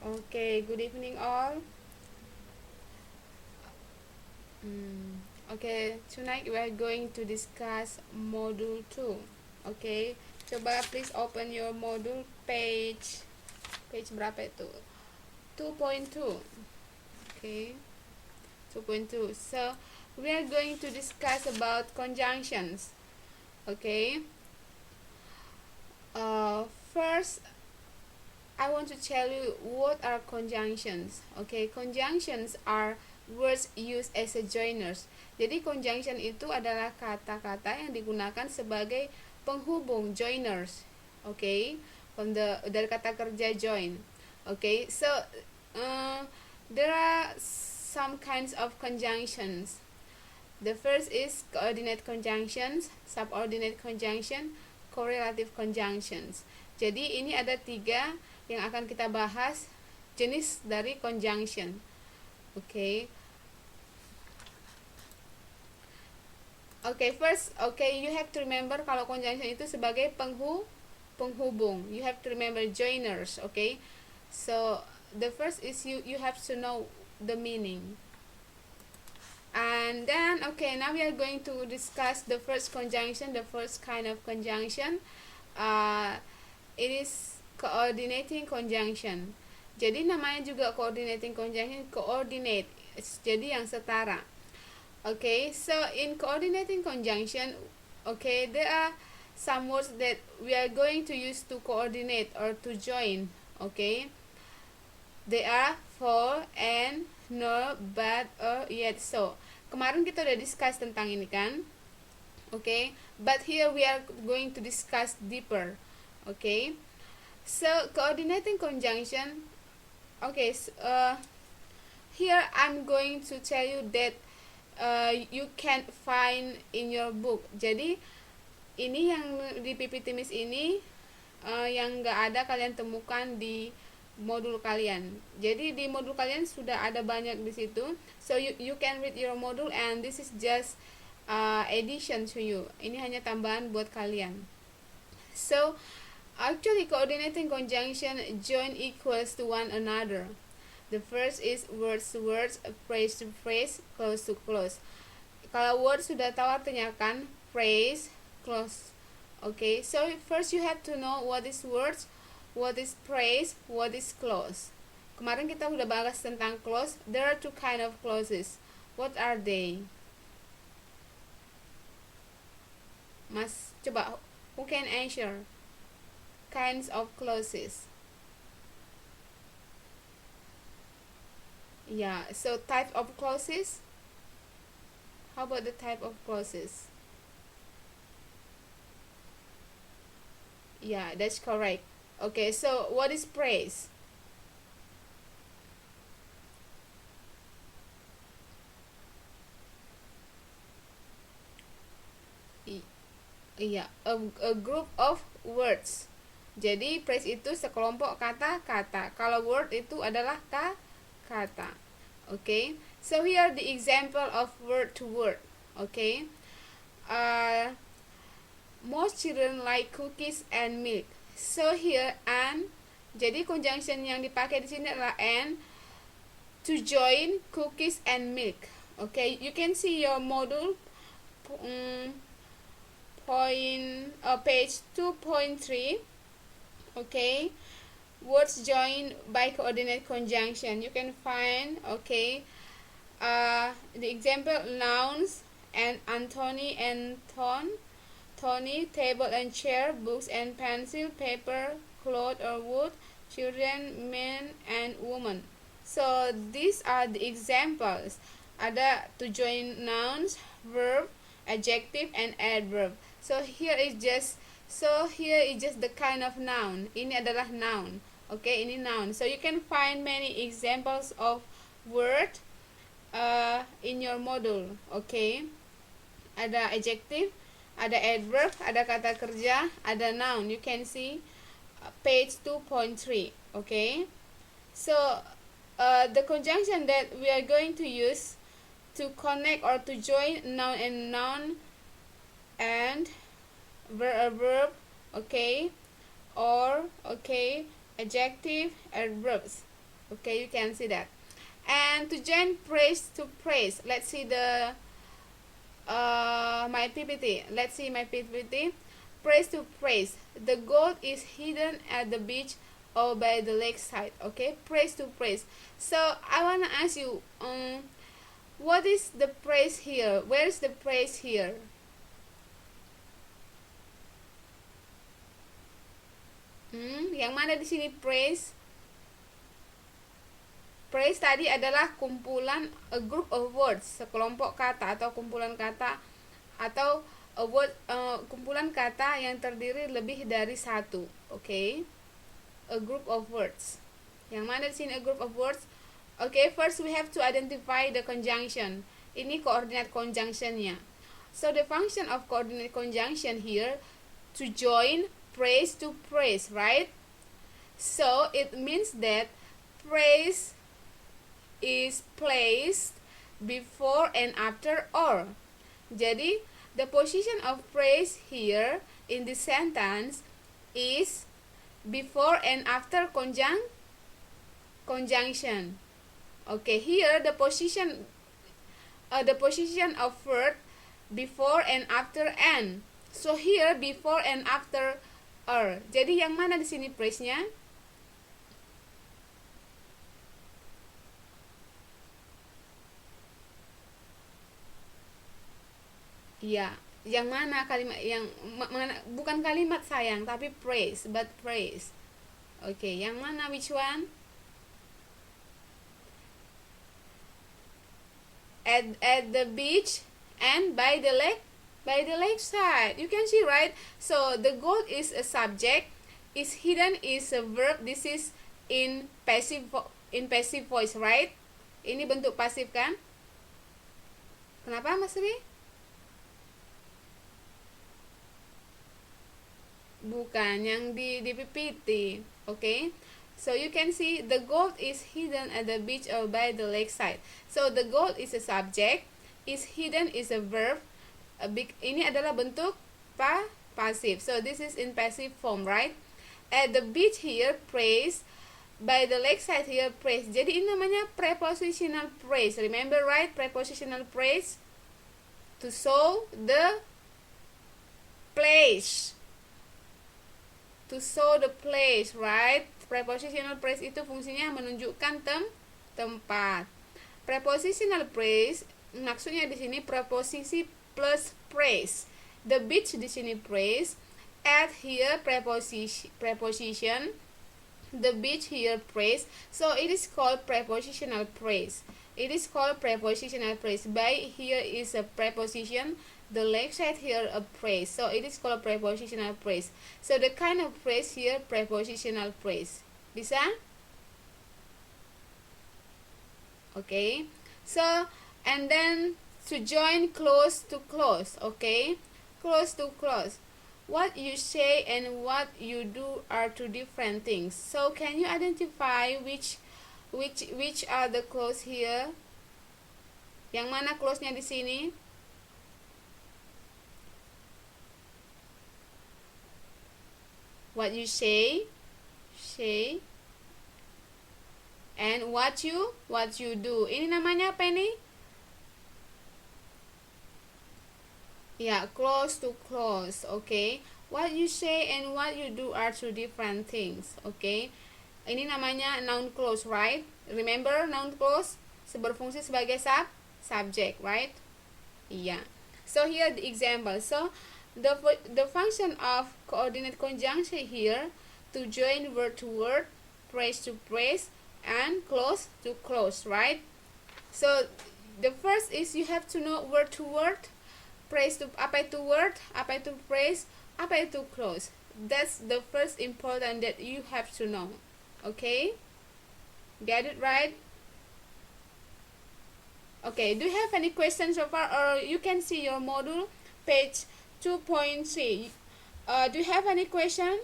Okay, good evening all. Okay, tonight we are going to discuss module 2. Okay, coba please open your module page berapa itu? 2.2. Okay, 2.2. So, we are going to discuss about conjunctions. Okay. First, I want to tell you what are conjunctions. Okay, conjunctions are words used as a joiners. Jadi conjunction itu adalah kata-kata yang digunakan sebagai penghubung, joiners. Okay, dari kata kerja join. Okay, so there are some kinds of conjunctions. The first is coordinate conjunctions, subordinate conjunction, correlative conjunctions. Jadi ini ada 3 yang akan kita bahas jenis dari conjunction. Okay. First, you have to remember kalau conjunction itu sebagai penghubung. You have to remember joiners, okay? So, the first is you have to know the meaning. And then, now we are going to discuss the first conjunction, the first kind of conjunction. It is coordinating conjunction. Jadi namanya juga coordinating conjunction, coordinate. Jadi yang setara. Okay, so in coordinating conjunction, there are some words that we are going to use to coordinate or to join. Okay, they are for, and, nor, but, or, yet, so. Kemarin kita udah discuss tentang ini kan? Okay, but here we are going to discuss deeper. Okay, so coordinating conjunction. Okay, here I'm going to tell you that you can find in your book. Jadi ini yang di PPT Miss ini yang nggak ada kalian temukan di modul kalian. Jadi di modul kalian sudah ada banyak di situ. So you can read your module, and this is just addition to you. Ini hanya tambahan buat kalian. So actually coordinating conjunction join equals to one another. The first is words to words, phrase to phrase, close to close. Kalau word sudah tahu artinya kan, phrase, close. Okay, so first you have to know what is words, what is phrase, what is close. Kemarin kita udah bahas tentang close. There are 2 kind of clauses. What are they? Mas, coba, who can answer? Kinds of clauses. Yeah, so type of clauses. How about the type of clauses? Yeah, that's correct. Okay, so what is praise? Iya, a group of words. Jadi praise itu sekelompok kata-kata. Kalau word itu adalah kata. Okay, so here the example of word to word. Okay, most children like cookies and milk. So here and, jadi conjunction yang dipakai di sini adalah and to join cookies and milk. Okay, you can see your module page 2.3. Okay, words joined by coordinate conjunction. You can find the example nouns and Anthony and Tony, table and chair, books and pencil, paper, cloth or wood, children, men and woman. So these are the examples. Ada to join nouns, verb, adjective and adverb. So here is just the kind of noun. Ini adalah noun. Okay, ini noun. So you can find many examples of word in your module. Okay, ada adjective, ada adverb, ada kata kerja, ada noun. You can see page 2.3. Okay, so the conjunction that we are going to use to connect or to join noun and verb, okay, or adjective, adverbs. Okay, you can see that. And to join praise to praise, let's see the my PPT. Let's see my PPT. Praise to praise. The gold is hidden at the beach or by the lakeside. Okay, praise to praise. So I wanna ask you, what is the praise here? Where is the praise here? Yang mana di sini praise? Praise tadi adalah kumpulan, a group of words, sekelompok kata atau kumpulan kata, atau a word, kumpulan kata yang terdiri lebih dari satu. Okay, a group of words. Yang mana di sini a group of words? Okay, first we have to identify the conjunction. Ini coordinate conjunctionnya. So the function of coordinate conjunction here to join praise to praise, right? So it means that praise is placed before and after or. Jadi the position of praise here in this sentence is before and after conjunction. Okay, here the position of verb before and after and. So here before and after are. Jadi yang mana di sini praise-nya? Iya, yang mana kalimat yang bukan kalimat sayang tapi praise, but praise. Oke, yang mana, which one? At the beach and by the lakeside. You can see, right? So the gold is a subject, is hidden is a verb. This is in passive voice, right? Ini bentuk pasif kan? Kenapa, Mas Ri? Bukan, yang di PPT. Okay, so you can see the gold is hidden at the beach or by the lakeside. So the gold is a subject, is hidden is a verb. Ini adalah bentuk pasif. So this is in passive form, right? At the beach here praise, by the lakeside here praise. Jadi ini namanya prepositional praise. Remember, right? Prepositional praise to show the place. To show the place, right? Prepositional praise itu fungsinya menunjukkan tempat. Prepositional praise maksudnya di sini preposisi plus praise. The beach di sini praise, at here preposition, the beach here praise. So it is called prepositional praise. It is called prepositional praise. By here is a preposition, the lakeside here a praise. So it is called prepositional praise. So the kind of praise here prepositional praise. Bisa? Okay. So and then to join close to close. Okay, close to close. What you say and what you do are two different things. So can you identify which are the close here? Yang mana close-nya di sini? What you say, and what you do. Ini namanya apa ini? Ya, close to close. Okay, what you say and what you do are two different things. Okay, ini namanya noun clause, right? Remember, noun clause berfungsi sebagai subject, right? Iya. So here the example. So the function of coordinate conjunction here to join word to word, praise to praise, and close to close, right? So the first is you have to know word to word, praise to apa itu word, apa itu praise, apa itu close. That's the first important that you have to know. Okay, get it right? Okay, do you have any questions so far, or you can see your module page 2.3. Do you have any question?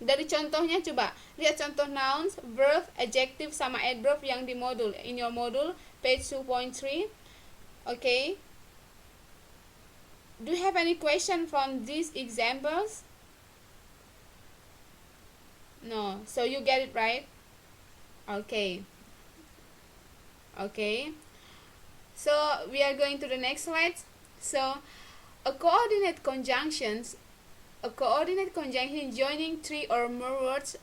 Dari contohnya coba lihat contoh nouns, verb, adjective sama adverb yang di modul, in your module page 2.3. Okay, do you have any question from these examples? No, so you get it right. Okay. Okay. So we are going to the next slide. So a coordinate conjunctions, a coordinate conjunction joining three or more words,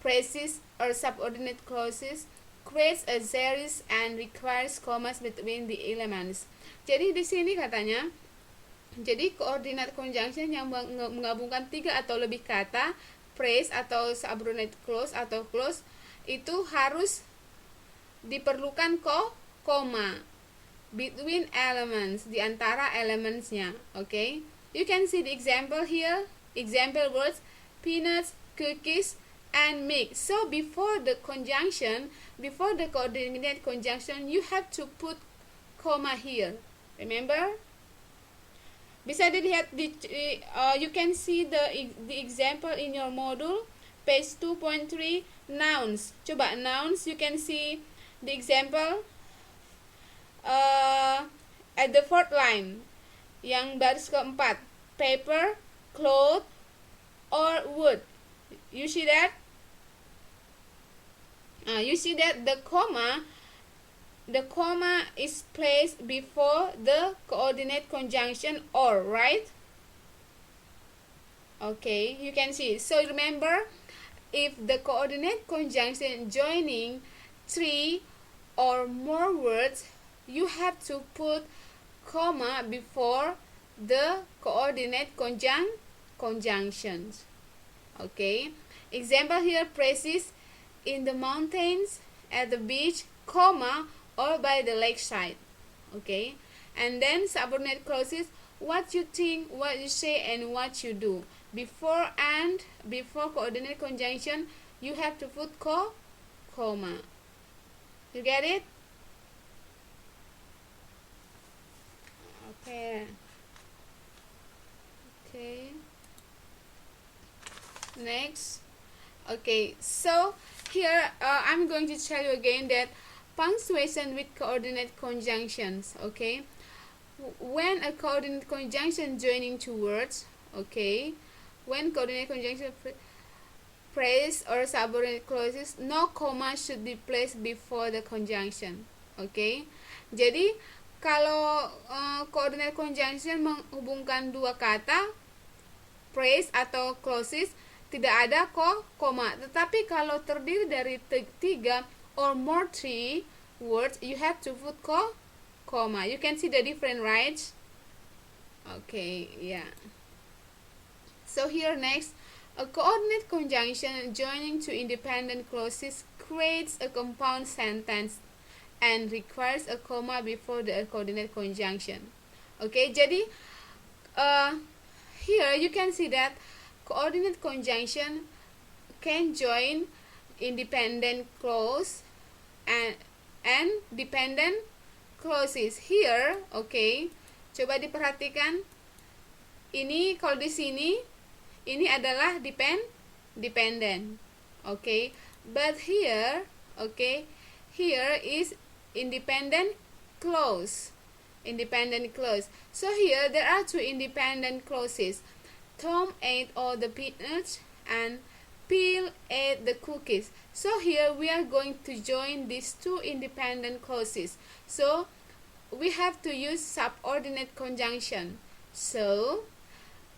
phrases, or subordinate clauses creates a series and requires commas between the elements. Jadi di sini katanya, jadi coordinate conjunction yang menggabungkan tiga atau lebih kata, phrase atau subordinate clause atau clause, itu harus diperlukan koma between elements, di antara elementsnya. Okay, you can see the example here. Example words: peanuts, cookies, and milk. So before the conjunction, before the coordinate conjunction, you have to put comma here. Remember? Bisa dilihat di you can see the example in your module page 2.3 nouns. Coba nouns, you can see the example at the fourth line, yang baris keempat, paper, cloth, or wood. You see that? You see that the comma is placed before the coordinate conjunction or, right? Okay, you can see. So remember, if the coordinate conjunction joining three or more words, you have to put comma before the coordinate conjunctions. Okay, example here: phrases in the mountains, at the beach, comma, or by the lakeside. Okay, and then subordinate clauses: what you think, what you say, and what you do. Before coordinate conjunction, you have to put comma. You get it? Okay. Next. Okay, so here I'm going to tell you again that punctuation with coordinate conjunctions. Okay, when a coordinate conjunction joining two words, okay, when coordinate conjunction phrase or subordinate clauses, no comma should be placed before the conjunction. Okay, jadi kalau coordinate conjunction menghubungkan dua kata, phrase atau clauses, tidak ada koma. Tetapi kalau terdiri dari tiga or more three words, you have to put comma. You can see the difference, right? Okay, yeah. So here next, a coordinate conjunction joining two independent clauses creates a compound sentence and requires a comma before the coordinate conjunction. Okay, jadi here you can see that coordinate conjunction can join independent clause and dependent clauses. Here, okay, coba diperhatikan. Ini kalau di sini ini adalah dependent. Okay, but here, okay, here is independent clause. So here there are two independent clauses. Tom ate all the peanuts and Bill ate the cookies. So here we are going to join these two independent clauses. So we have to use subordinate conjunction. So,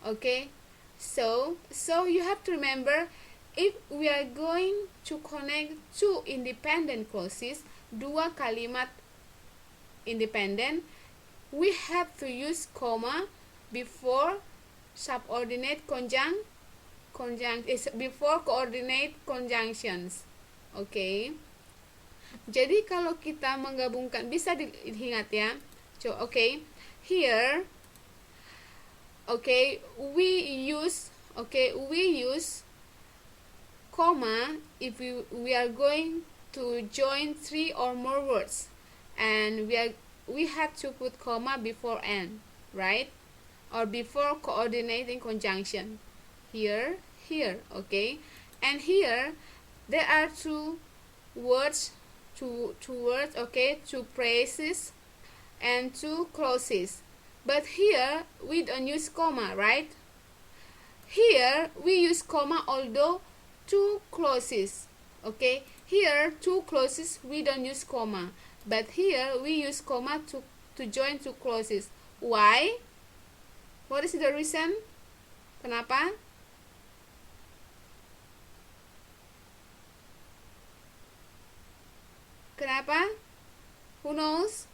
okay, so you have to remember, if we are going to connect two independent clauses, dua kalimat independent, we have to use comma before subordinate before coordinate conjunctions. Okay, jadi kalau kita menggabungkan, bisa diingat ya. So, okay, here, okay, we use comma if we are going to join three or more words, and we have to put comma before and, right, or before coordinating conjunction. Here, okay, and here there are two words, okay, two phrases and two clauses, but here we don't use comma, right? Here we use comma although two clauses. Okay, Here, two clauses we don't use comma, but here we use comma to join two clauses. Why? What is the reason? Kenapa? Kenapa? Who knows?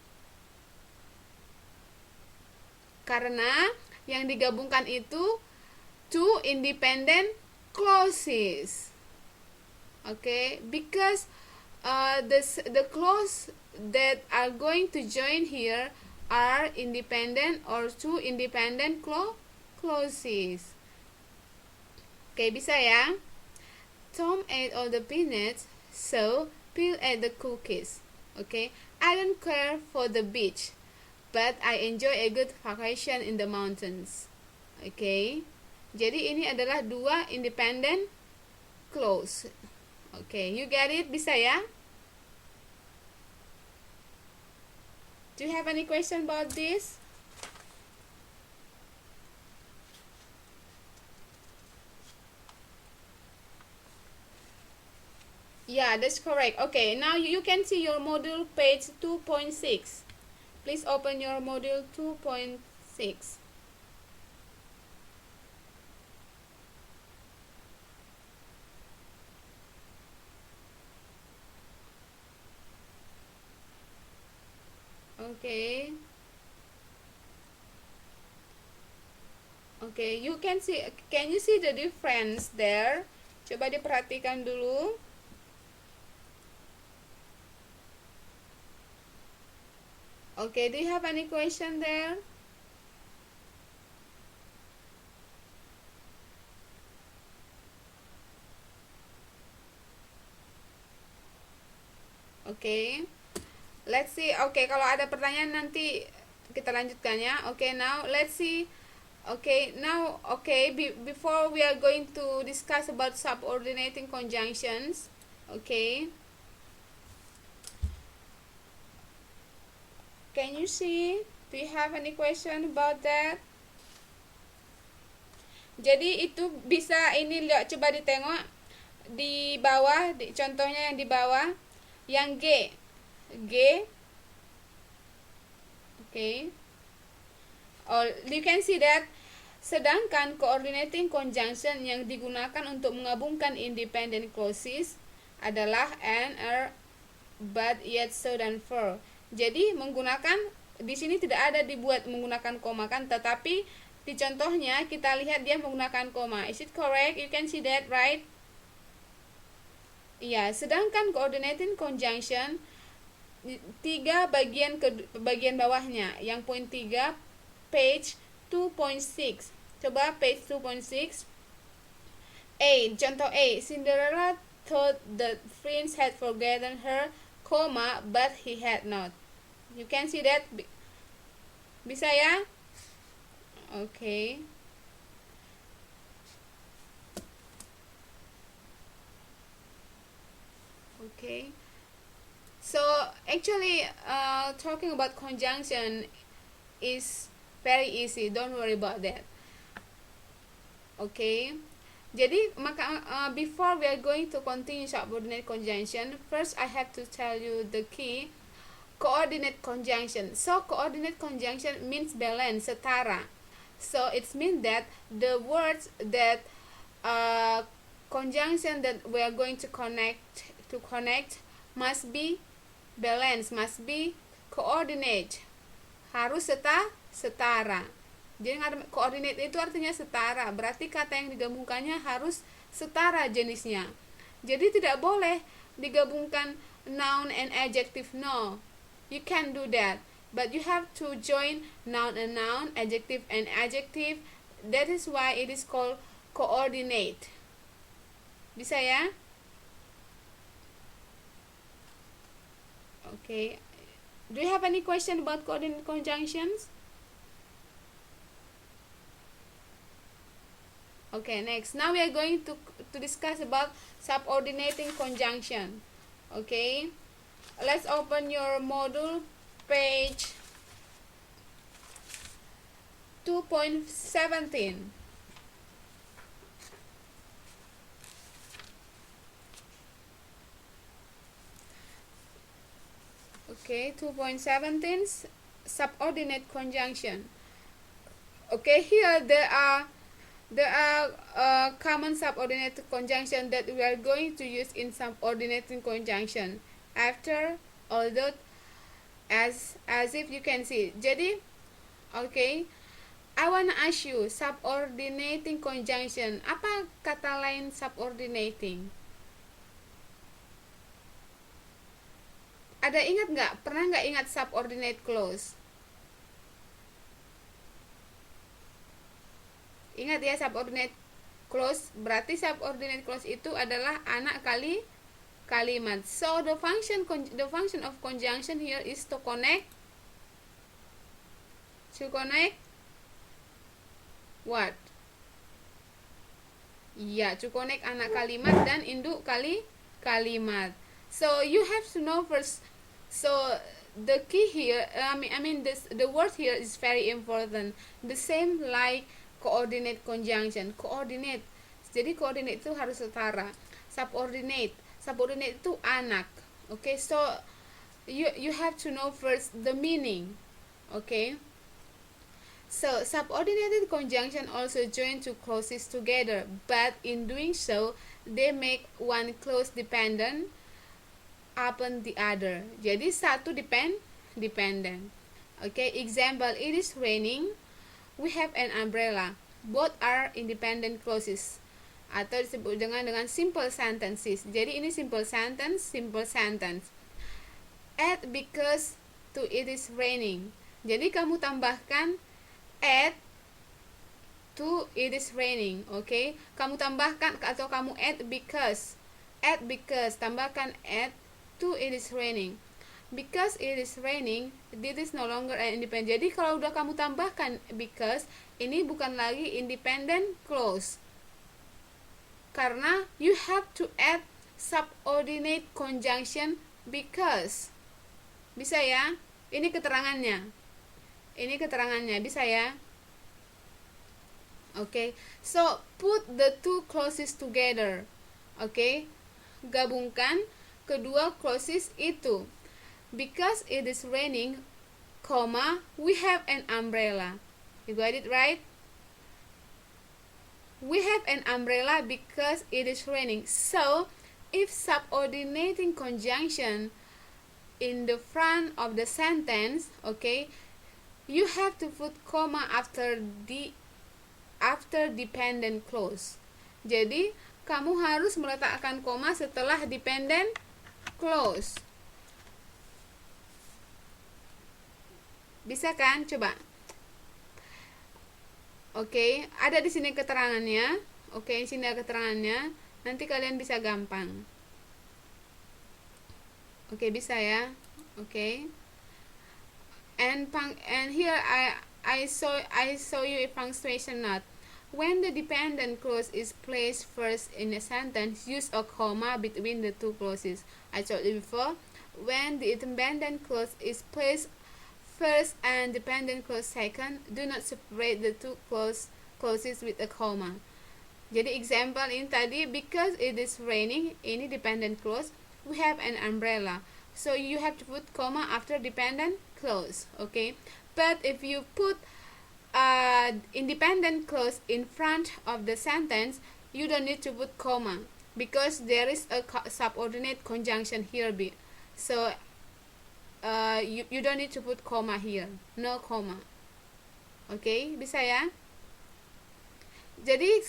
Karena yang digabungkan itu two independent clauses. Okay, because the clause that are going to join here are independent or two independent clauses. Okay, bisa ya? Tom ate all the peanuts, so Bill ate the cookies. Okay, I don't care for the beach, but I enjoy a good vacation in the mountains. Okay, jadi ini adalah dua independent clause. Okay, you get it? Bisa ya? Do you have any question about this? Yeah, that's correct. Okay, now you can see your module page 2.6. Please open your module 2.6. Okay. Okay, you can you see the difference there? Coba diperhatikan dulu. Okay, do you have any question there? Okay, let's see. Okay, kalau ada pertanyaan nanti kita lanjutkan ya. Okay, now let's see. Okay, now before we are going to discuss about subordinating conjunctions. Okay, can you see? Do you have any question about that? Jadi itu bisa ini lihat, coba ditengok di bawah, contohnya yang di bawah, yang G. Okay. Or you can see that sedangkan coordinating conjunction yang digunakan untuk menggabungkan independent clauses adalah and, are, but, yet, so, dan for. Jadi menggunakan di sini tidak ada dibuat menggunakan koma kan, tetapi di contohnya kita lihat dia menggunakan koma. Is it correct? You can see that, right? Iya, sedangkan coordinating conjunction tiga bagian bawahnya, yang poin 3 page 2.6. Coba page 2.6. Contoh A, Cinderella thought the prince had forgotten her, comma, but he had not. You can see that? Bisa ya? Okay. Okay. So actually, talking about conjunction is very easy. Don't worry about that. Okay. Jadi before we are going to continue subordinate conjunction, first I have to tell you the key. Coordinate conjunction. So coordinate conjunction means balance, setara. So it means that the words that conjunction that we are going to connect must be balance, must be coordinate. Harus setara. Jadi coordinate itu artinya setara. Berarti kata yang digabungkannya harus setara jenisnya. Jadi tidak boleh digabungkan noun and adjective. No. You can't do that. But you have to join noun and noun, adjective and adjective. That is why it is called coordinate. Bisa ya? Okay. Do you have any question about coordinate conjunctions? Okay, next. Now we are going to discuss about subordinating conjunction. Okay. Let's open your module page 2.17. Okay, 2.17 subordinate conjunction. Okay, here there are common subordinate conjunction that we are going to use in subordinating conjunction after, although, as if you can see. Jadi, okay, I wanna ask you, subordinating conjunction, apa kata lain subordinating? Ada ingat nggak? Pernah nggak ingat subordinate clause? Ingat ya, subordinate clause, berarti subordinate clause itu adalah anak kali kalimat. So the function of conjunction here is to connect what? Ya, to connect anak kalimat dan induk kalimat. So you have to know first. So the key here, the word here is very important. The same like coordinate conjunction. Coordinate. Jadi coordinate itu harus setara. Subordinate itu anak. Okay, so you have to know first the meaning. Okay. So subordinated conjunction also join two clauses together, but in doing so, they make one clause dependent upon the other. Jadi satu dependent. Okay, example, it is raining, we have an umbrella. Both are independent clauses. Atau disebut dengan simple sentences. Jadi ini simple sentence. At because to it is raining. Jadi kamu tambahkan at to it is raining. Okay, kamu tambahkan atau kamu add because tambahkan at to it is raining. Because it is raining, this is no longer an independent. Jadi kalau udah kamu tambahkan because, ini bukan lagi independent clause, karena you have to add subordinate conjunction because. Bisa ya? Ini keterangannya, bisa ya? Okay, so put the two clauses together. Okay, gabungkan kedua clauses itu. Because it is raining, comma, we have an umbrella. You got it right? We have an umbrella because it is raining. So, if subordinating conjunction in the front of the sentence, okay, you have to put comma after dependent clause. Jadi, kamu harus meletakkan koma setelah dependent clause. Bisa kan? Coba. Oke, ada di sini keterangannya. Oke, di sini ada keterangannya. Nanti kalian bisa gampang. Oke, bisa ya. Oke. And here I saw you a punctuation note. When the dependent clause is placed first in a sentence, use a comma between the two clauses. I told you before. When the independent clause is placed first and dependent clause second, do not separate the two clauses with a comma. Jadi example ini tadi, because it is raining, ini dependent clause, we have an umbrella. So you have to put comma after dependent clause, okay? But if you put independent clause in front of the sentence, you don't need to put comma because there is a subordinate conjunction here. So you don't need to put comma here, no comma. Okay, bisa ya? Jadi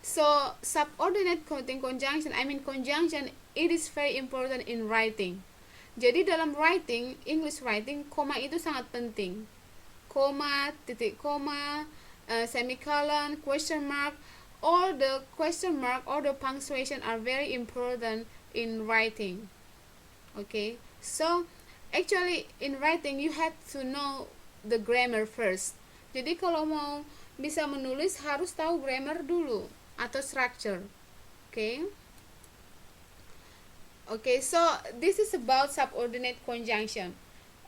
so subordinate conjunction, conjunction, it is very important in writing. Jadi dalam writing, English writing, koma itu sangat penting. Koma, titik koma, semicolon, question mark, all the question mark or the punctuation are very important in writing. Okay, so actually in writing you have to know the grammar first. Jadi kalau mau bisa menulis harus tahu grammar dulu atau structure. Okay. Okay, so this is about subordinate conjunction.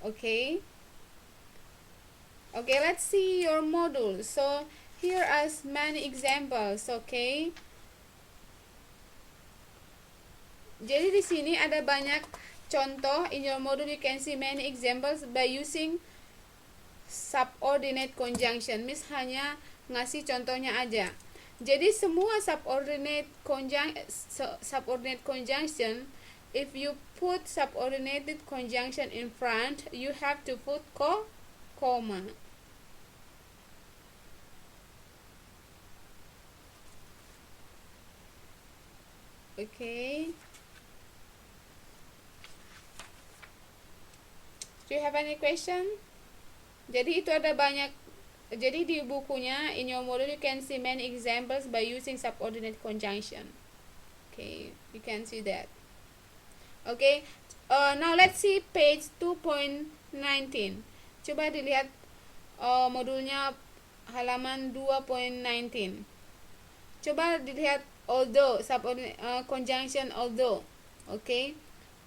Okay. Okay, let's see your module. So here are many examples. Okay. Jadi di sini ada banyak contoh, in your module you can see many examples by using subordinate conjunction. Miss hanya ngasih contohnya aja. Jadi semua subordinate conjunction, if you put subordinated conjunction in front, you have to put comma. Okay. Do you have any question? Jadi itu ada banyak. Jadi di bukunya, in your module you can see many examples by using subordinate conjunction. Okay, you can see that. Okay, now let's see page 2.19. Coba dilihat modulnya halaman 2.19. Coba dilihat although, subordinate conjunction although. Okay,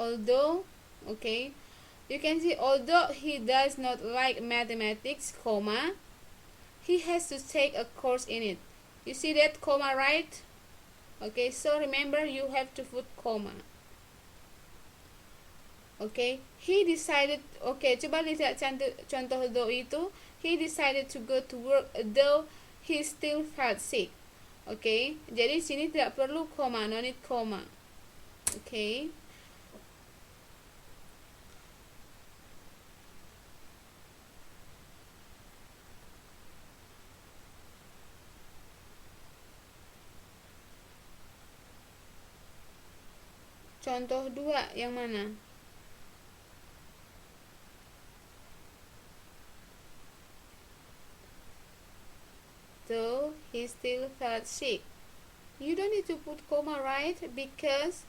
although. Okay, you can see although he does not like mathematics, comma, he has to take a course in it. You see that comma, right? Okay, so remember you have to put comma. Okay, he decided. Okay, coba lihat contoh though itu. He decided to go to work though he still felt sick. Okay, jadi sini tidak perlu comma, no need comma. Okay. Contoh 2 yang mana? Though he still felt sick. You don't need to put comma, right? Because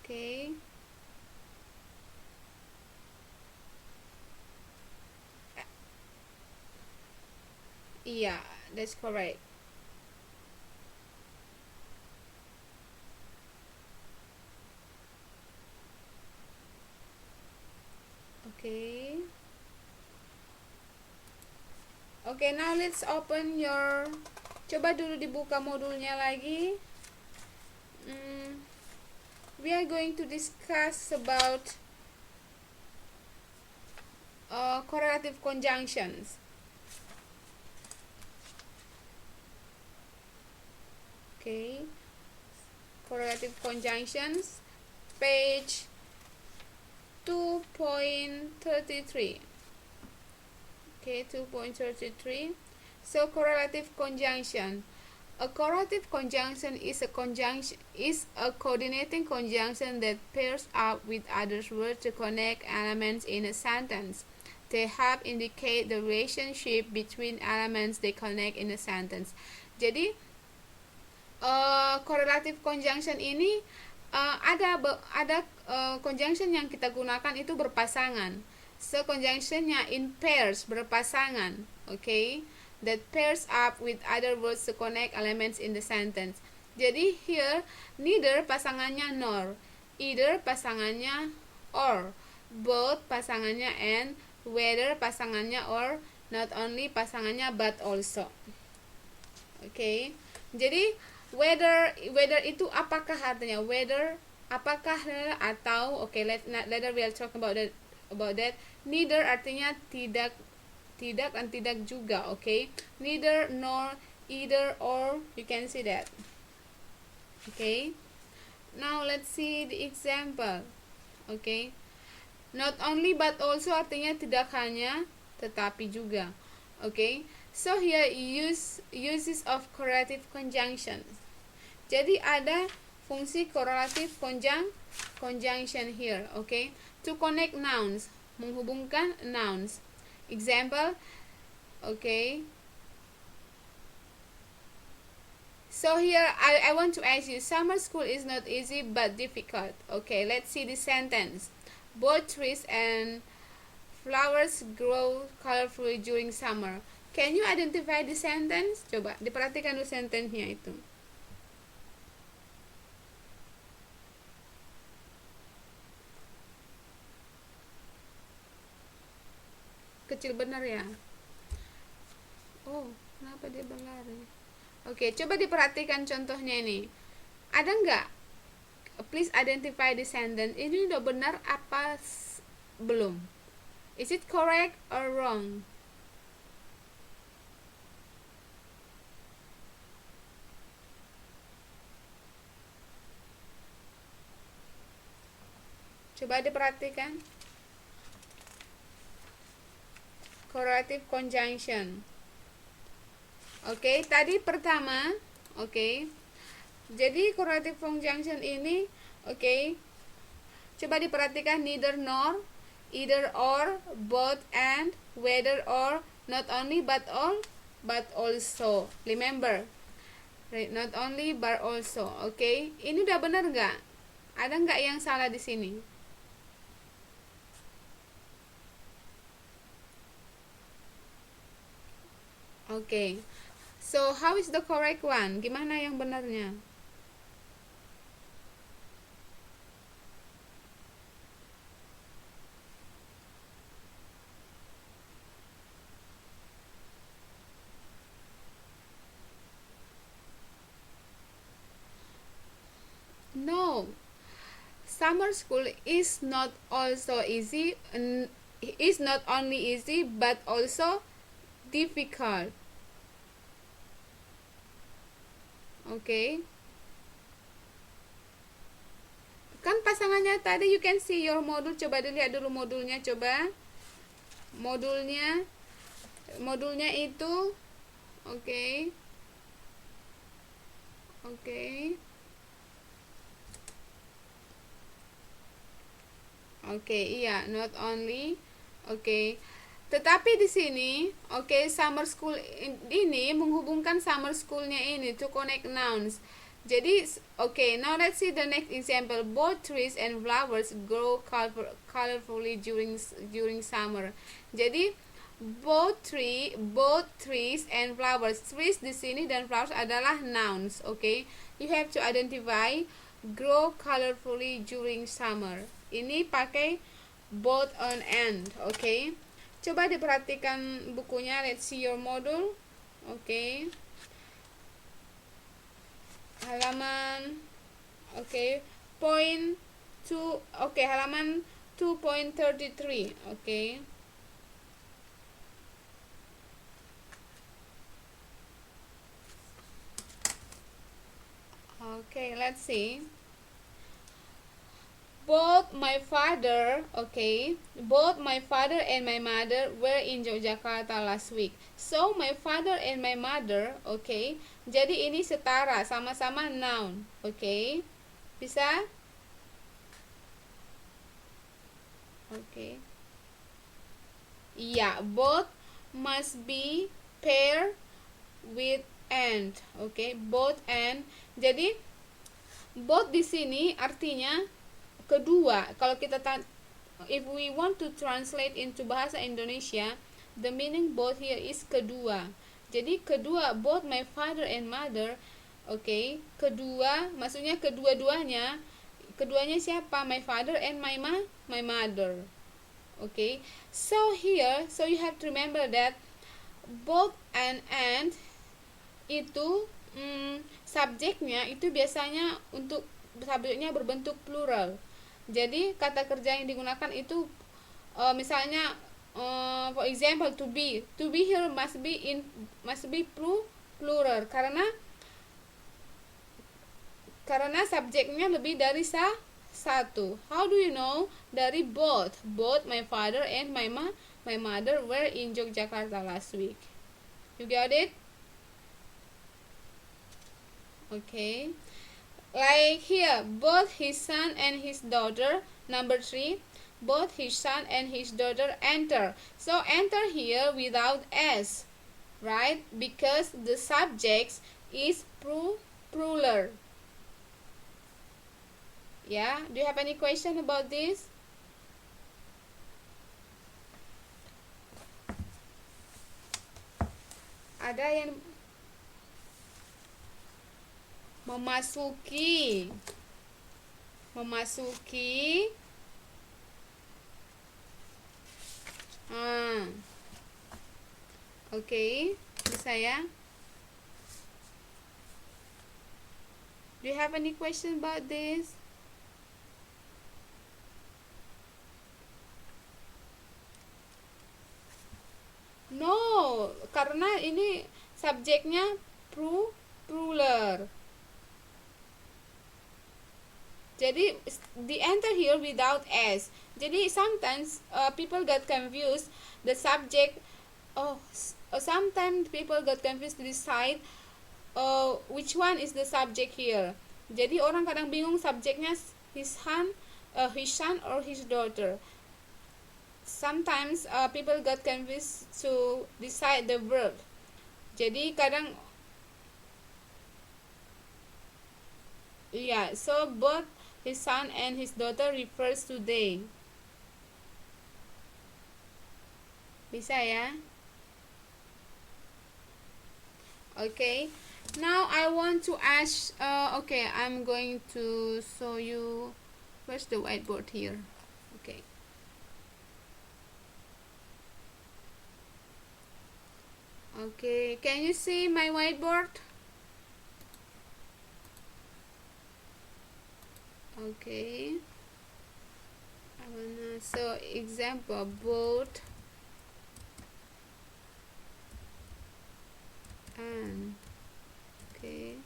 okay. Yeah, that's correct. Okay. Okay, now let's open your. Coba dulu dibuka modulnya lagi. We are going to discuss about correlative conjunctions. Okay, correlative conjunctions, page 2.33. Okay, 2.33. So correlative conjunction. A correlative conjunction is a coordinating conjunction that pairs up with other words to connect elements in a sentence. They help indicate the relationship between elements they connect in a sentence. Jadi correlative conjunction ini ada conjunction yang kita gunakan itu berpasangan. So conjunctionnya in pairs, berpasangan. Okay, that pairs up with other words to connect elements in the sentence. Jadi here neither pasangannya nor, either pasangannya or, both pasangannya and, whether pasangannya or, not only pasangannya but also. Okay, jadi whether itu apakah artinya? Whether apakah atau. Okay, later we'll talk about that. Neither artinya tidak dan tidak juga. Okay, neither, nor, either, or, you can see that. Okay, now let's see the example. Okay, not only but also artinya tidak hanya tetapi juga. Okay, so here uses of correlative conjunctions. Jadi ada fungsi correlative conjunction here. Okay, to connect nouns, menghubungkan nouns. Example. Okay, so here I want to ask you, summer school is not easy but difficult. Okay, let's see the sentence. Both trees and flowers grow colorfully during summer. Can you identify the sentence? Coba diperhatikan dulu sentence-nya itu. Kecil benar ya. Oh, kenapa dia berlari? Oke, coba diperhatikan contohnya ini. Ada nggak Please identify the sentence. Ini udah benar apa belum? Is it correct or wrong? Coba diperhatikan. Correlative conjunction. Oke, tadi pertama, oke. Jadi correlative conjunction ini, oke. Coba diperhatikan neither nor, either or, both and, whether or, not only but also. Remember, not only but also. Oke, ini udah benar nggak? Ada nggak yang salah di sini? Oke. So how is the correct one? Gimana yang benarnya? No, summer school is not also easy, is not only easy but also difficult. Okay, kan pasangannya tadi you can see your modul. Coba dilihat dulu modulnya. Coba modulnya itu oke. Oke, iya, not only. Oke. Tetapi di sini, oke, summer school ini menghubungkan summer schoolnya ini to connect nouns. Jadi, oke, now let's see the next example. Both trees and flowers grow colorfully during summer. Jadi, both trees and flowers. Trees di sini dan flowers adalah nouns, oke. You have to identify grow colorfully during summer. Ini pakai both on and, oke. Coba diperhatikan bukunya. Let's see your module. Oke. Halaman point 2. Halaman 2.33. Okay, let's see. Both my father and my mother were in Yogyakarta last week. So my father and my mother, jadi ini setara, sama-sama noun, bisa? Iya, both must be paired with and, both and. Jadi both di sini artinya kedua. Kalau kita if we want to translate into bahasa Indonesia, the meaning both here is kedua. Jadi kedua, both my father and mother, kedua maksudnya keduanya siapa? My father and my mother. So here, so you have to remember that both and itu subjeknya itu biasanya untuk subjeknya berbentuk plural. Jadi kata kerja yang digunakan itu misalnya for example to be here must be plural karena subjeknya lebih dari satu. How do you know? Dari both my father and my mother were in Yogyakarta last week. You got it? Like here, both his son and his daughter. Number 3, both his son and his daughter enter. So enter here without s, right? Because the subject is plural. Yeah, do you have any question about this? Ada yang memasuki bisa ya. Do you have any question about this? karena ini subjeknya plural. Jadi the enter here without s. Jadi sometimes people get confused the subject. Sometimes people got confused to decide which one is the subject here. Jadi orang kadang bingung subjeknya his son or his daughter. Sometimes people got confused to decide the verb. Jadi kadang so both his son and his daughter refers to they. Bisa ya? Okay. Now I want to ask. Okay, I'm going to show you. Where's the whiteboard here? Okay. Okay, can you see my whiteboard? Okay. I wanna show example both and. Okay.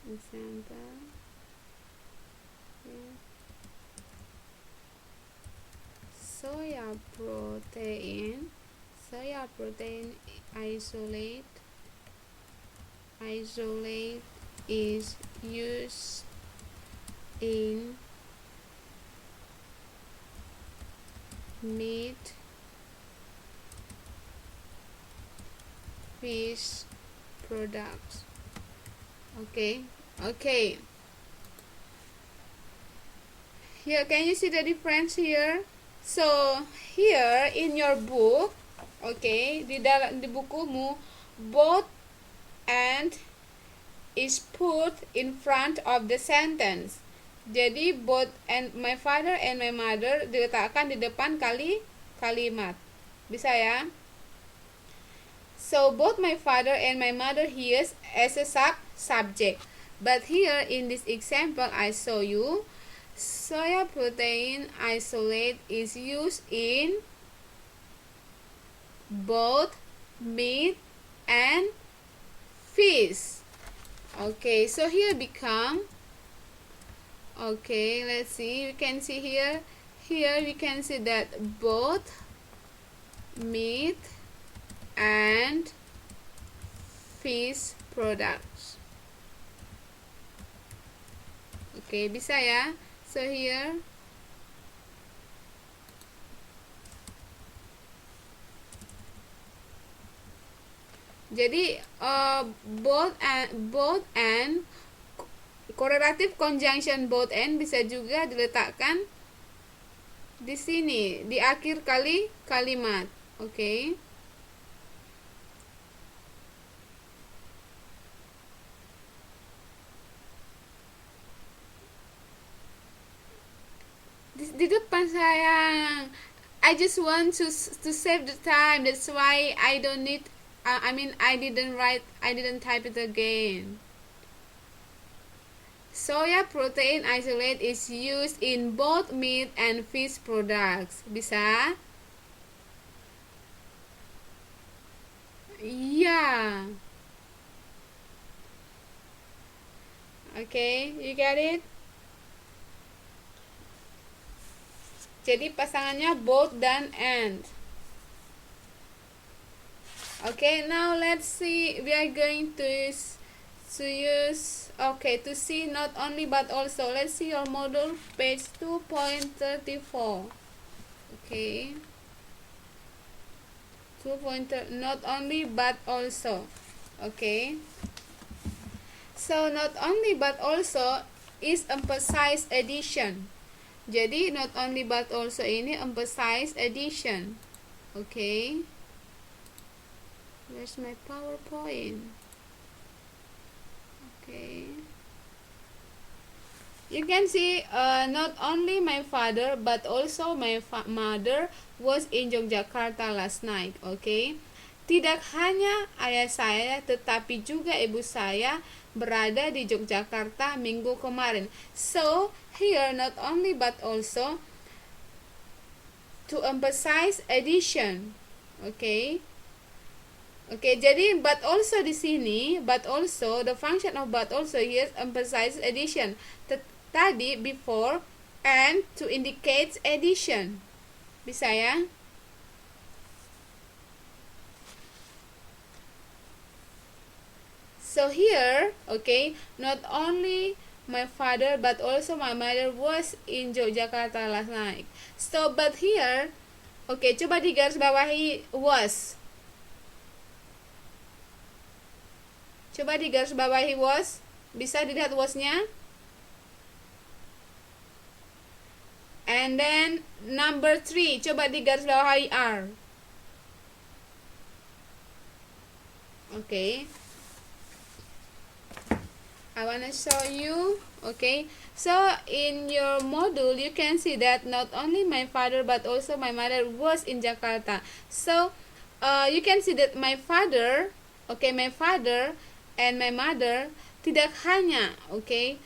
Example. Okay. Soya protein isolate is used in meat, fish products. Okay. Here, can you see the difference here? So here in your book, okay, di bukumu, both and is put in front of the sentence. Jadi both and my father and my mother diletakkan di depan kalimat. Bisa ya? So both my father and my mother here as a subject. But here in this example I show you, soya protein isolate is used in both meat and fish. Okay, so here become, okay, let's see, you can see here we can see that both meat and fish products. Okay, bisa ya? So here jadi both and correlative conjunction both and bisa juga diletakkan di sini di akhir kalimat. Okay. Di depan sayang, I just want to save the time. That's why I don't need. I didn't type it again. Soya protein isolate is used in both meat and fish products. Bisa? Yeah. Okay, you get it? Jadi pasangannya both dan and. Okay, now let's see. We are going to use to see not only but also. Let's see your model page 2.34. Okay. Not only but also. Okay. So not only but also is emphasize addition. Jadi not only but also ini emphasize addition. Okay. Where's my PowerPoint? Okay. You can see not only my father but also my mother was in Yogyakarta last night. Okay. Tidak hanya ayah saya tetapi juga ibu saya berada di Yogyakarta minggu kemarin. So here not only but also to emphasize addition. Oke. Oke, jadi but also di sini, but also the function of but also here emphasizes addition. Tadi before and to indicate addition. Bisa ya? So here, okay, not only my father but also my mother was in Yogyakarta last night. So but here, okay, coba digarisbawahi was. Coba digarisbawahi was. Bisa dilihat wasnya. And then number 3, coba digarisbawahi are. Okay. I wanna show you. Okay, so in your module you can see that not only my father but also my mother was in Jakarta. So you can see that my father, okay, my father and my mother tidak hanya, okay,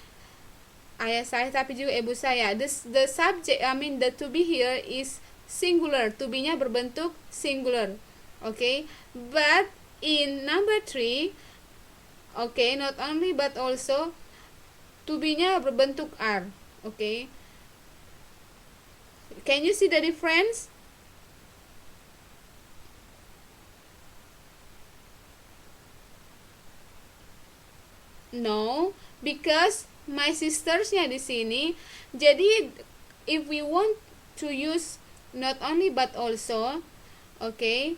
ayah saya tapi juga ibu saya. The subject, I mean the to be here is singular. To be-nya berbentuk singular. Okay, but in number 3, okay, not only but also to be-nya berbentuk are. Okay, can you see the difference? No, because my sistersnya di sini. Jadi if we want to use not only but also, okay,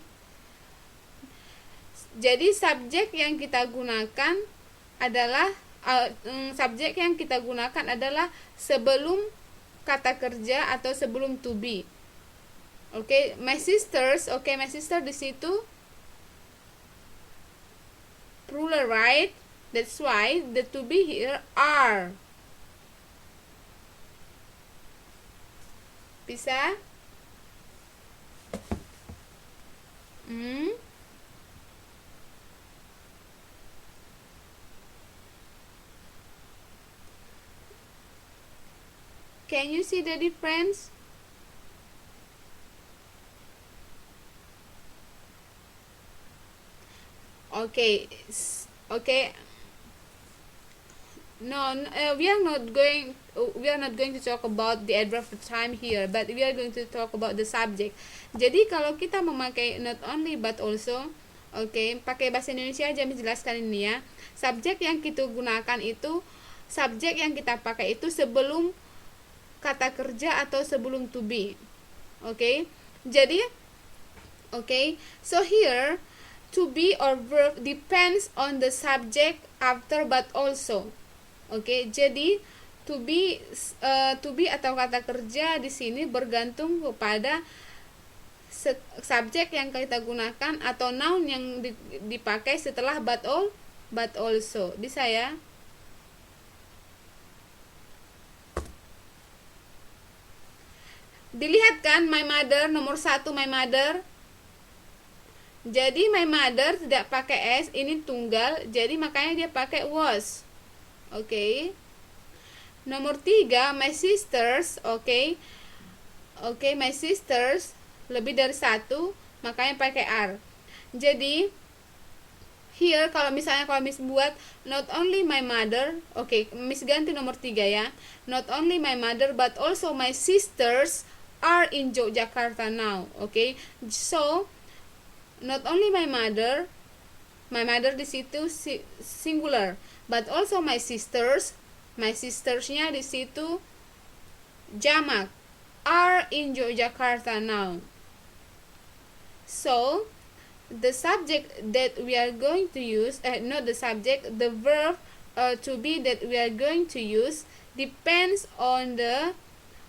jadi subjek yang kita gunakan adalah subjek yang kita gunakan adalah sebelum kata kerja atau sebelum to be. Okay, my sisters, okay, my sister di situ plural, right? That's why the to be here are. Bisa? Can you see the difference? Okay. Okay. No, we are not going to talk about the adverb of time here, but we are going to talk about the subject. Jadi kalau kita memakai not only but also, okay, pakai bahasa Indonesia aja menjelaskan ini ya. Subjek yang kita gunakan itu, subjek yang kita pakai itu sebelum kata kerja atau sebelum to be. Okay? Jadi, okay, so here to be or verb depends on the subject after but also. Oke, jadi to be atau kata kerja di sini bergantung kepada subjek yang kita gunakan atau noun yang dipakai setelah but also. Bisa ya? Dilihat kan my mother, nomor 1 my mother. Jadi my mother tidak pakai s, ini tunggal, jadi makanya dia pakai was. Okay. Nomor 3 my sisters, okay. Okay, my sisters lebih dari 1, makanya pakai are. Jadi here kalau Miss buat not only my mother, okay, Miss ganti nomor 3 ya. Not only my mother but also my sisters are in Yogyakarta now. Okay. So not only my mother di situ singular, but also my sistersnya di situ jamak, are in Yogyakarta now. So the subject that we are going to use, not the subject, the verb to be that we are going to use depends on the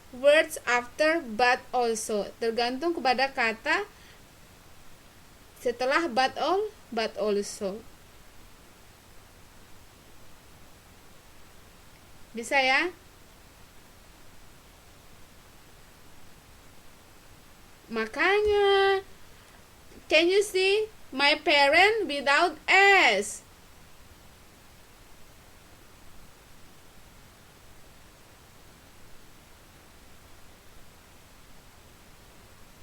words after but also. Tergantung kepada kata setelah but also. Bisa ya? Makanya, can you see my parent without s?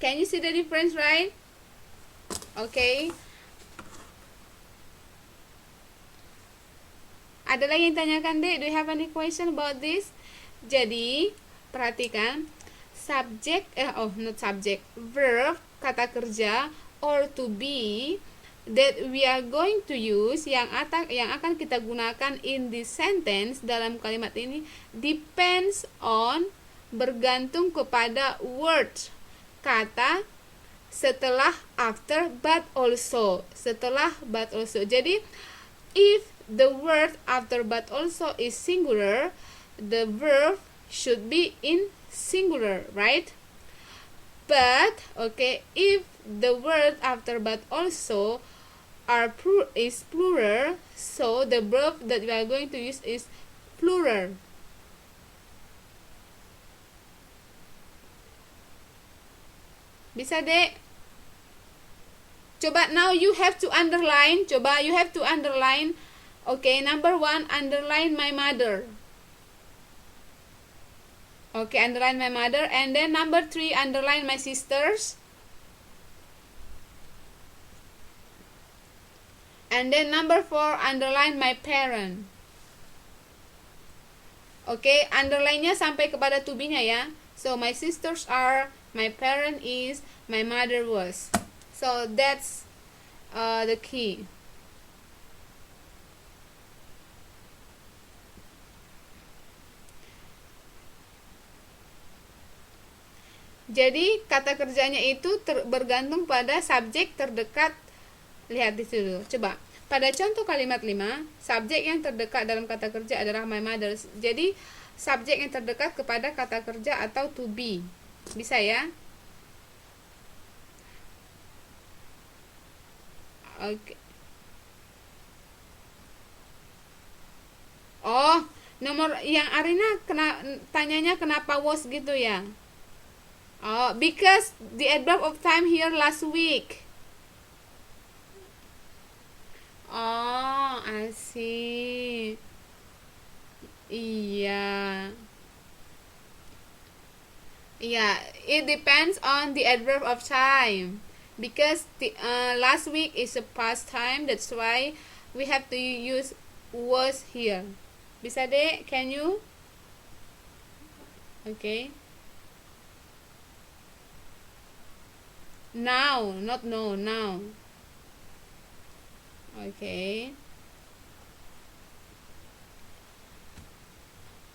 Can you see the difference, right? Okay. Ada lagi yang tanyakan, Dek? Do you have any question about this? Jadi, perhatikan not subject, verb, kata kerja or to be that we are going to use yang akan kita gunakan in this sentence dalam kalimat ini depends on, bergantung kepada word, kata setelah after but also, setelah but also. Jadi if the word after but also is singular, the verb should be in singular, right? But okay, if the word after but also is plural, so the verb that we are going to use is plural. Bisa, Dek? Coba now you have to underline. Coba you have to underline. Okay, number 1, underline my mother. Okay, underline my mother. And then number 3, underline my sisters. And then number 4, underline my parent. Okay, underline-nya sampai kepada to be-nya ya. So my sisters are, my parent is, my mother was. So that's the key. Jadi kata kerjanya itu bergantung pada subjek terdekat. Lihat di situ. Coba. Pada contoh kalimat 5, subjek yang terdekat dalam kata kerja adalah my mother. Jadi subjek yang terdekat kepada kata kerja atau to be. Bisa ya? Oke. Oh, nomor yang Arina tanyanya kenapa was gitu ya? Oh, because the adverb of time here last week. Oh, I see. Iya. Yeah, it depends on the adverb of time. Because the last week is a past time, that's why we have to use was here. Bisa, Dek? Can you? Okay. Now, not no, now. Okay.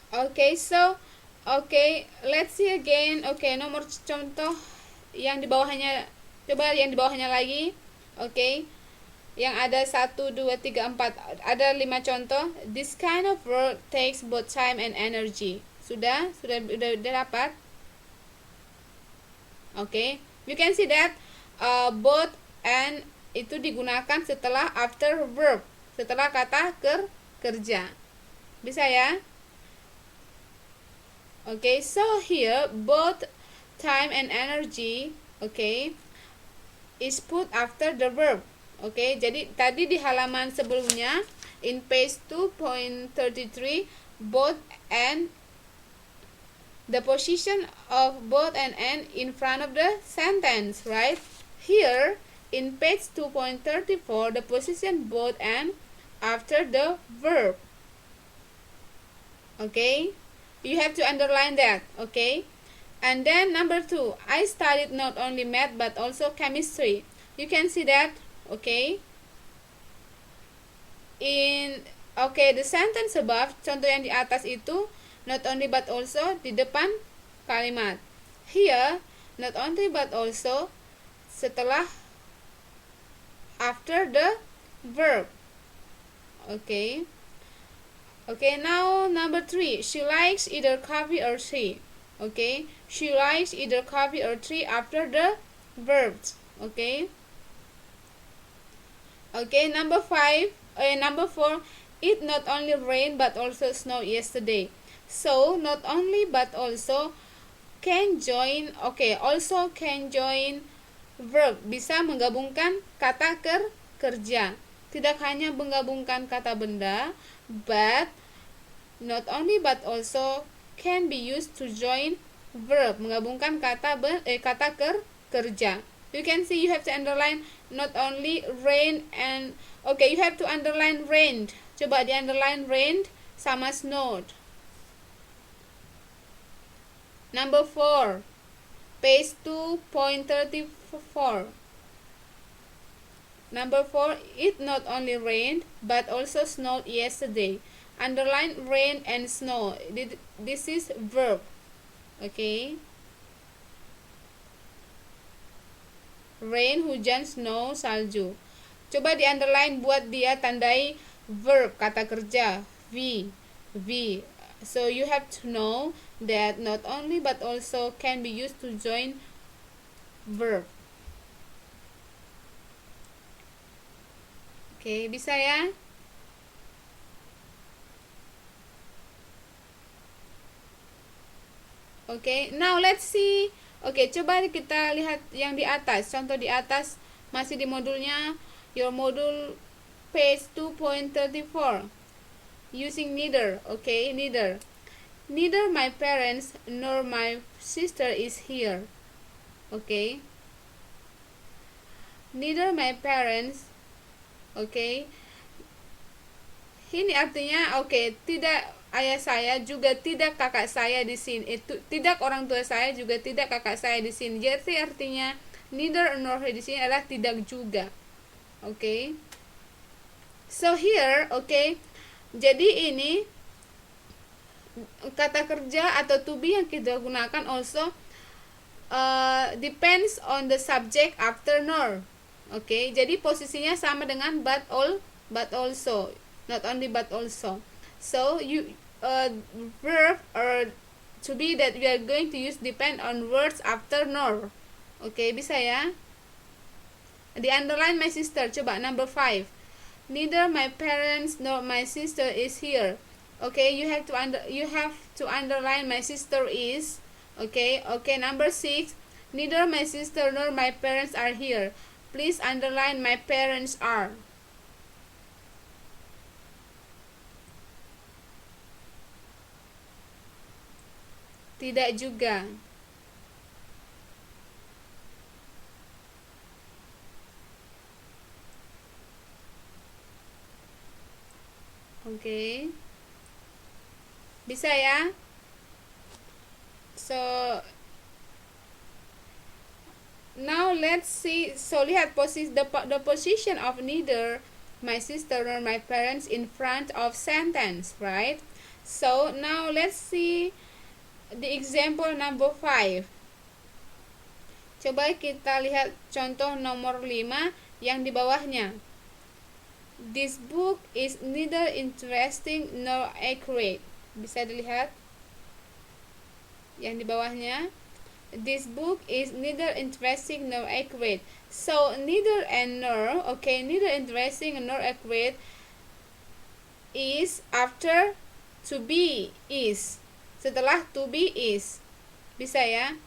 Okay, so okay, let's see again. Okay, nomor contoh yang di bawahnya, coba yang di bawahnya lagi. Okay. Yang ada 1, 2, 3, 4, ada 5 contoh. This kind of work takes both time and energy. Sudah dapat? Okay. You can see that both and itu digunakan setelah after verb, setelah kata kerja. Bisa ya? Okay, so here both time and energy, okay, is put after the verb. Okay, jadi tadi di halaman sebelumnya in page 2.33 both and, the position of both and in front of the sentence, right? Here in page 2.34 the position both and after the verb. Okay, you have to underline that. Okay, and then number 2, I studied not only math but also chemistry. You can see that. Okay, the sentence above, contoh yang di atas itu not only but also di depan kalimat. Here not only but also setelah after the verb. Okay. Okay, now number 3, she likes either coffee or tea. Okay, she likes either coffee or tea after the verbs. Okay. Okay, number 4, it not only rained but also snowed yesterday. So not only but also can join. Okay, also can join verb, bisa menggabungkan kata kerja. Tidak hanya menggabungkan kata benda, but not only but also can be used to join verb, menggabungkan kata kerja. You can see you have to underline not only rain and okay, you have to underline rained. Coba di underline rained sama snowed. Number 4, page 2.34. Number 4, it not only rained but also snowed yesterday. Underline rain and snow. This is verb. Okay. Rain, hujan, snow, salju. Coba di underline buat dia tandai verb, kata kerja, V. So you have to know that not only but also can be used to join verb. Okay, bisa ya? Okay, now let's see. Okay, coba kita lihat yang di atas. Contoh di atas masih di modulnya your module page 2.34. Using neither. Okay, neither my parents nor my sister is here. Okay, neither my parents. Okay, ini artinya tidak ayah saya, juga tidak kakak saya di sini. Tidak orang tua saya, juga tidak kakak saya di sini. Jadi artinya neither nor di sini adalah tidak juga. Okay, so here, okay, jadi ini kata kerja atau to be yang kita gunakan also depends on the subject after nor. Okay, jadi posisinya sama dengan but also, not only but also. So you verb or to be that we are going to use depend on words after nor. Okay, bisa ya? Di underline my sister. Coba number 5. Neither my parents nor my sister is here. Okay, you have to underline my sister is. Okay, number 6. Neither my sister nor my parents are here. Please underline my parents are. Tidak juga. Okay, bisa ya? So now let's see. So lihat the position of neither my sister nor my parents in front of sentence, right? So now let's see the example number 5. Coba kita lihat contoh nomor 5 yang di bawahnya. This book is neither interesting nor accurate. Bisa dilihat yang di bawahnya. This book is neither interesting nor accurate. So neither and nor, okay, neither interesting nor accurate is after to be is. Setelah to be is. Bisa ya?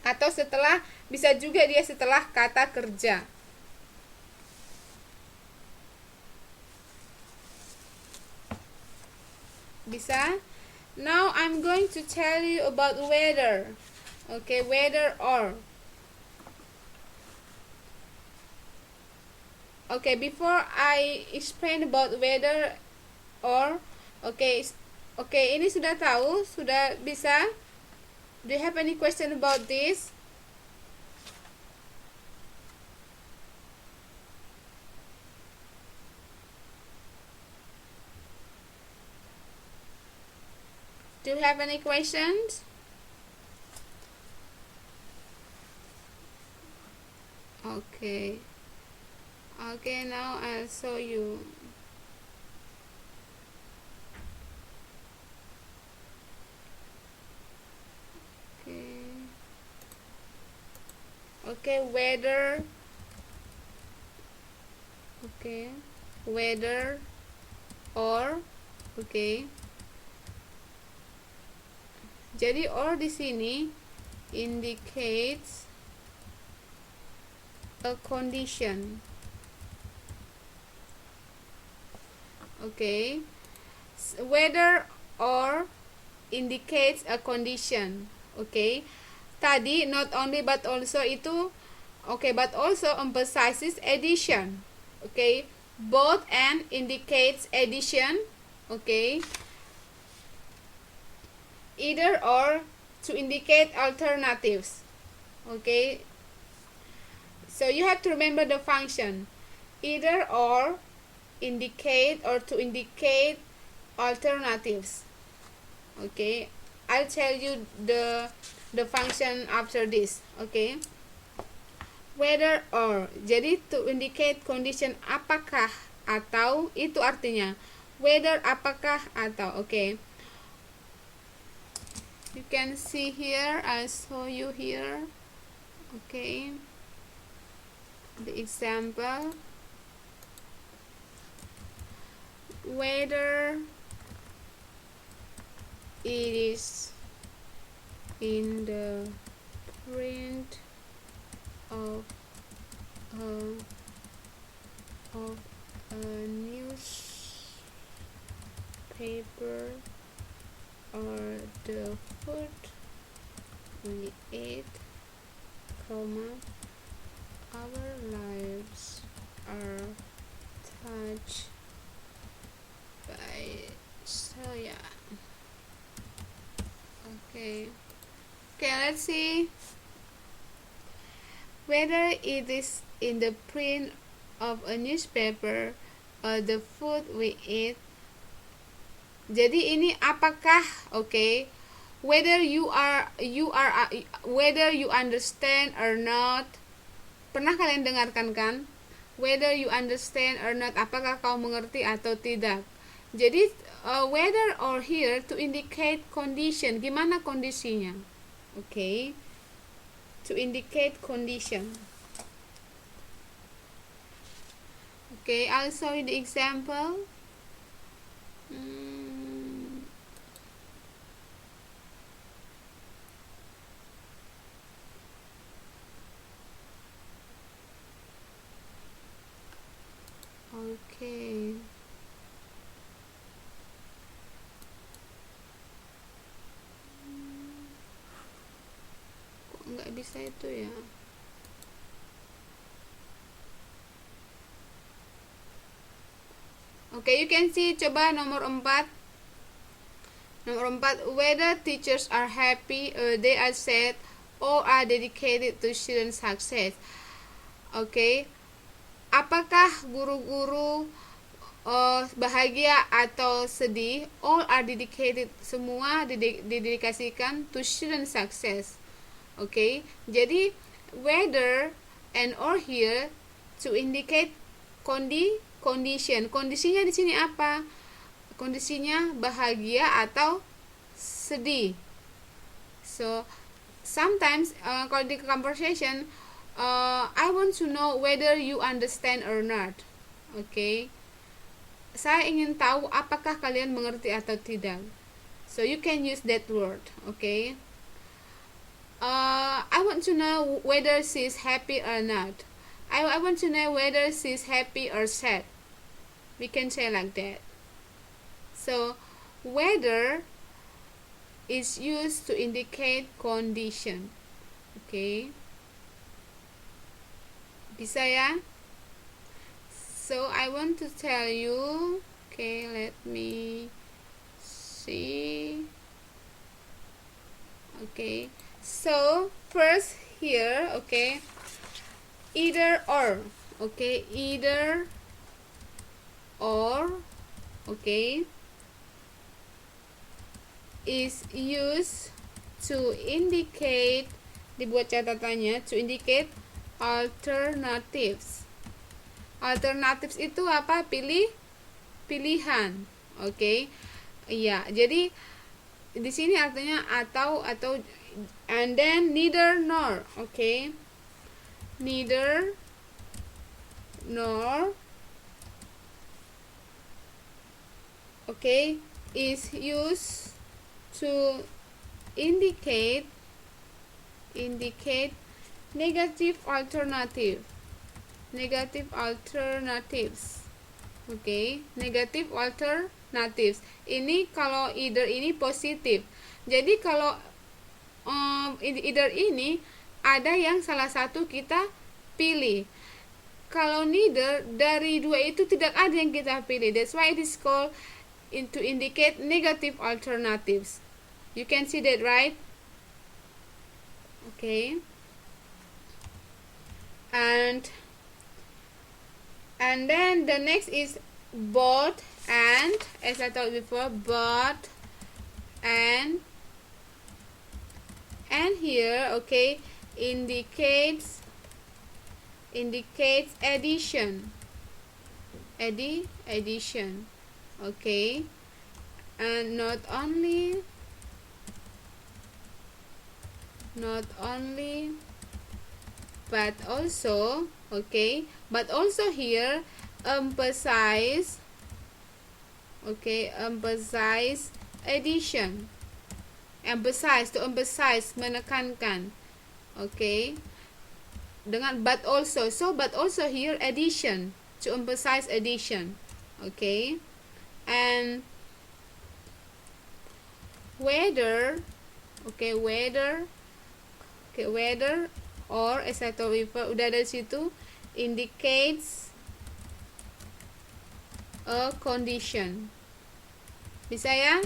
Atau setelah, bisa juga dia setelah kata kerja. Bisa? Now I'm going to tell you about whether. Okay, whether or. Okay, before I explain about whether or, okay, ini sudah tahu, sudah bisa? Do you have any question about this? Do you have any questions? Okay. Okay, now I'll show you. Okay, whether. Okay, whether or. Okay. Jadi or di sini indicates a condition. Okay, whether or indicates a condition. Okay, tadi not only but also itu but also emphasizes addition. Both and indicates addition. Either or to indicate alternatives. So you have to remember the function either or, indicate or to indicate alternatives. I'll tell you the function after this. Whether or, jadi to indicate condition apakah atau, itu artinya whether apakah atau. You can see here, I'll show you here. The example, whether it is in the print of a newspaper or the food we eat, our lives are touched by soya. Let's see. Whether it is in the print of a newspaper or the food we eat. Jadi ini apakah, whether you whether you understand or not. Pernah kalian dengarkan kan? Whether you understand or not, apakah kau mengerti atau tidak. Jadi whether or here to indicate condition, gimana kondisinya. To indicate condition. I'll show you the example. Kok nggak bisa itu ya? You can see, coba nomor 4. Whether teachers are happy, they are sad, or are dedicated to student success. Apakah guru-guru bahagia atau sedih? All are dedicated, semua didedikasikan to student success. Jadi whether and or here to indicate condition. Kondisinya di sini apa? Kondisinya bahagia atau sedih. So sometimes kalau di conversation, I want to know whether you understand or not. Saya ingin tahu apakah kalian mengerti atau tidak. So you can use that word. I want to know whether she is happy or not. I want to know whether she is happy or sad. We can say like that. So whether is used to indicate condition. Bisa ya? So I want to tell you. Let me see. So first here, either or. Either or, is used to indicate, dibuat catatannya, to indicate alternatives. Alternatives itu apa? Pilihan. Iya, jadi di sini artinya atau, and then neither nor. Neither nor is used to indicate negative alternatives. Negative alternatives. Ini kalau either ini positif. Jadi kalau either ini ada yang salah satu kita pilih. Kalau neither, dari dua itu tidak ada yang kita pilih. That's why it is called to indicate negative alternatives. You can see that, right? Okay. And then the next is both and, as I told before, both and here, okay, indicates addition, addition, okay, and not only but also, okay, but also here emphasize, okay, emphasize addition, emphasize, to emphasize, menekankan, okay, dengan but also, so but also here addition, to emphasize addition, okay, and whether, okay, whether or, as I told before, udah dari situ, indicates a condition. Bisa ya?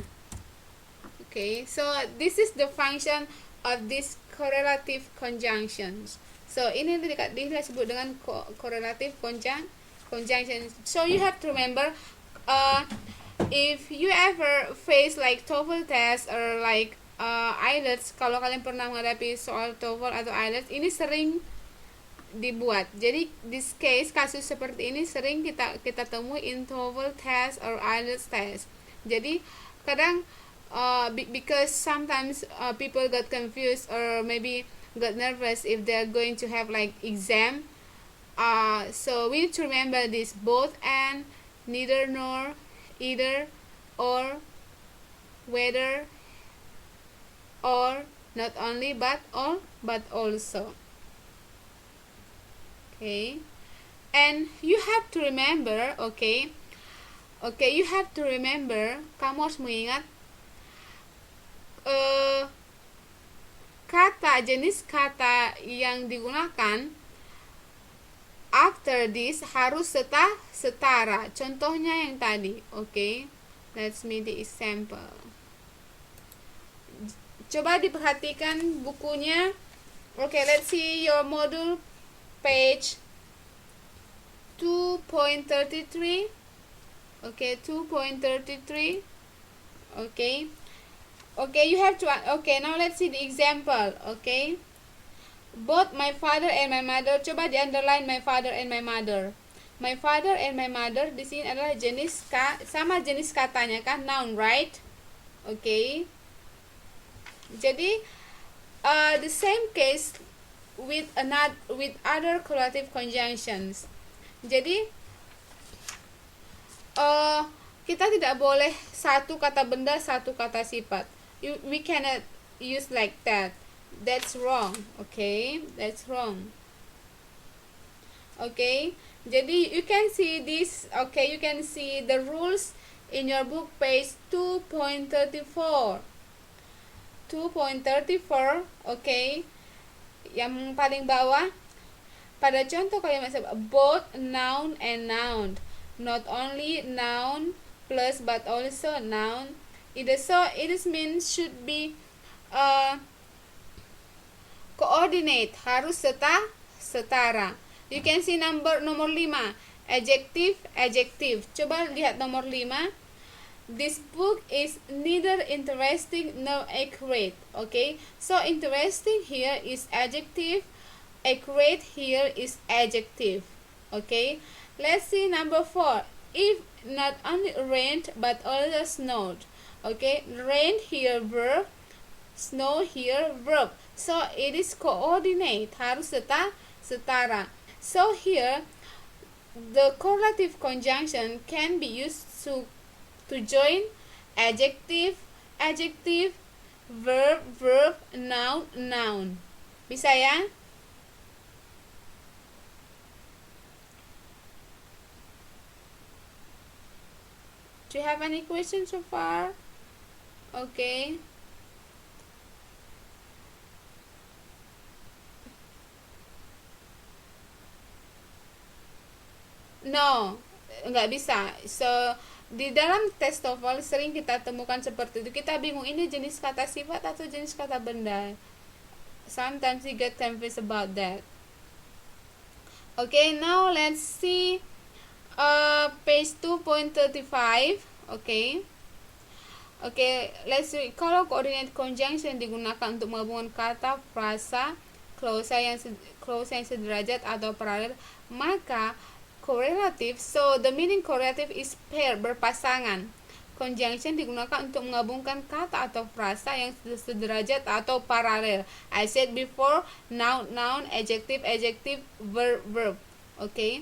Okay, so this is the function of these correlative conjunctions. So ini disebut dengan correlative conjunction. So you have to remember, if you ever face like TOEFL test or like IELTS, kalau kalian pernah menghadapi soal TOEFL atau IELTS, ini sering dibuat. Jadi this case, kasus seperti ini sering kita temui in TOEFL test or IELTS test. Jadi kadang because sometimes people got confused or maybe got nervous if they're going to have like exam, so we need to remember this: both and, neither nor, either or, whether or, not only but also. Okay, and you have to remember, okay, you have to remember, kamu harus mengingat jenis kata yang digunakan after this harus setara. Contohnya yang tadi, okay, let's make the example. Coba diperhatikan bukunya. Okay, let's see your module page 2.33. Okay, 2.33. Okay, you have to, okay, now let's see the example. Okay, both my father and my mother. Coba di underline my father and my mother. My father and my mother di sini adalah sama jenis katanya kan, noun, right? Okay, jadi the same case with other correlative conjunctions. Jadi kita tidak boleh satu kata benda, satu kata sifat. We cannot use like that. That's wrong. Okay, that's wrong. Okay, jadi you can see this. Okay, you can see the rules in your book page 2.34. 2.34. Okay, yang paling bawah. Pada contoh kalimat both noun and noun, not only noun plus but also noun. It means should be coordinate, harus setara. You can see nomor 5, adjective. Coba lihat nomor 5. This book is neither interesting nor accurate. Okay, so interesting here is adjective, accurate here is adjective. Okay, let's see number 4. If not only rained but also snowed. Okay, rain here verb, snow here verb. So it is coordinate, harus setara. So here the correlative conjunction can be used to join adjective, verb, noun. Bisa ya? Do you have any questions so far? Okay. No, nggak bisa. So di dalam tes TOEFL sering kita temukan seperti itu. Kita bingung ini jenis kata sifat atau jenis kata benda. Sometimes we get confused about that. Okay, now let's see page 2.35. Okay. Let's see. Kalau coordinate conjunction digunakan untuk menggabungkan kata, frasa, klausa yang sederajat atau paralel, maka correlative. So the meaning correlative is pair, berpasangan. Conjunction digunakan untuk menggabungkan kata atau frasa yang sederajat atau paralel. I said before, noun, adjective, verb. Okay.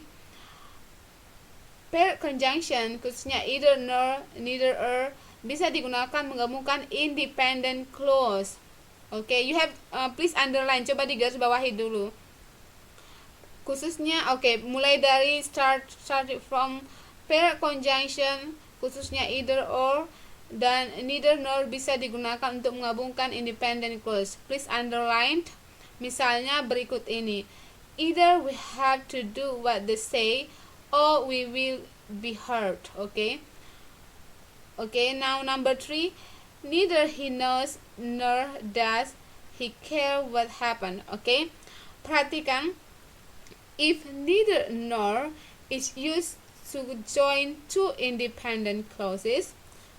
Pair conjunction khususnya either, nor, neither, or bisa digunakan menggabungkan independent clause. Okay, you have please underline, coba digaris bawahi dulu. Khususnya mulai dari start from pair conjunction khususnya either or dan neither nor bisa digunakan untuk menggabungkan independent clause. Please underline. Misalnya berikut ini. Either we have to do what they say or we will be hurt. Okay, now number 3. Neither he knows nor does he care what happened. Okay, perhatikan, if neither nor is used to join two independent clauses.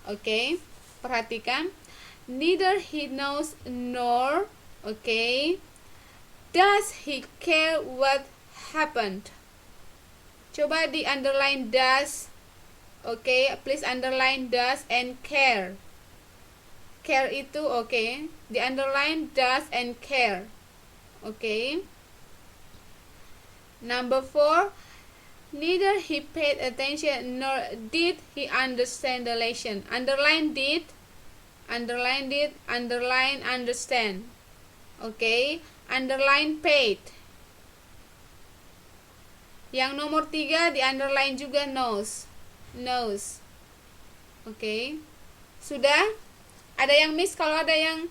Okay, perhatikan, neither he knows nor does he care what happened. Coba di underline does. Please underline does and care. Care itu di underline does and care. Number 4, neither he paid attention nor did he understand the lesson. Underline did, underline understand. Underline paid. Yang nomor 3 di underline juga knows. Sudah? Ada yang miss? Kalau ada yang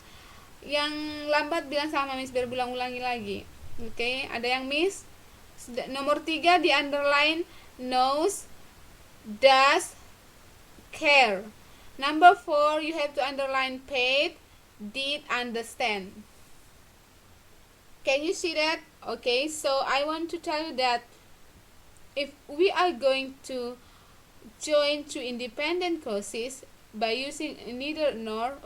lambat bilang sama miss biar ulangi lagi. Ada yang miss? Nomor 3 di underline knows, does, care. Number 4 you have to underline paid, did, understand. Can you see that? So I want to tell you that if we are going to join two independent clauses by using neither nor,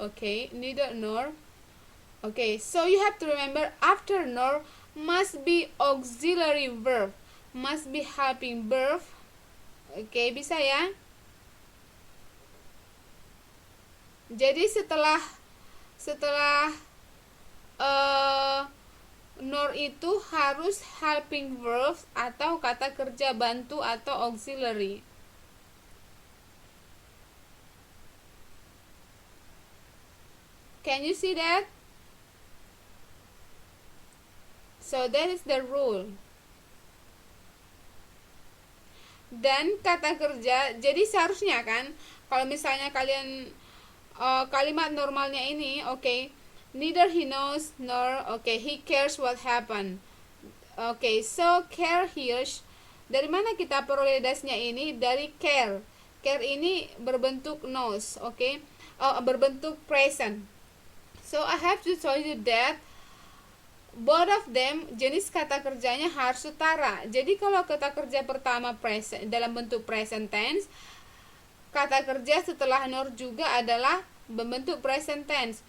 so you have to remember after nor must be auxiliary verb, must be helping verb. Bisa ya? Jadi setelah nor itu harus helping verbs atau kata kerja bantu atau auxiliary. Can you see that? So that is the rule. Dan kata kerja, jadi seharusnya kan kalau misalnya kalian kalimat normalnya ini neither he knows nor he cares what happened. So care here, dari mana kita peroleh dasnya ini? Dari care. Care ini berbentuk knows, berbentuk present. So I have to tell you that both of them jenis kata kerjanya harus setara. Jadi kalau kata kerja pertama present dalam bentuk present tense, kata kerja setelah nor juga adalah berbentuk present tense.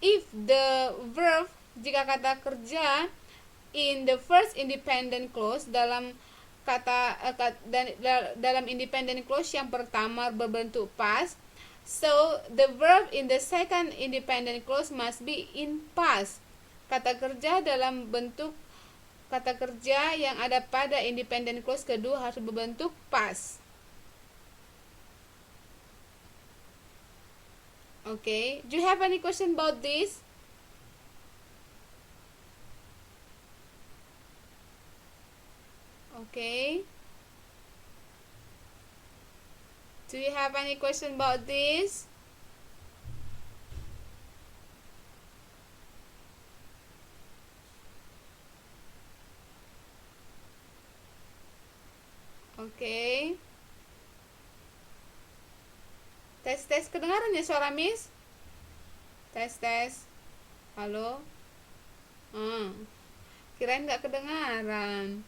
If the verb, jika kata kerja in the first independent clause dalam dalam independent clause yang pertama berbentuk past, so the verb in the second independent clause must be in past. Kata kerja dalam bentuk kata kerja yang ada pada independent clause kedua harus berbentuk past. Do you have any question about this? Do you have any question about this? Oke. Tes kedengaran ya suara Miss? Tes. Halo. Kirain nggak kedengaran.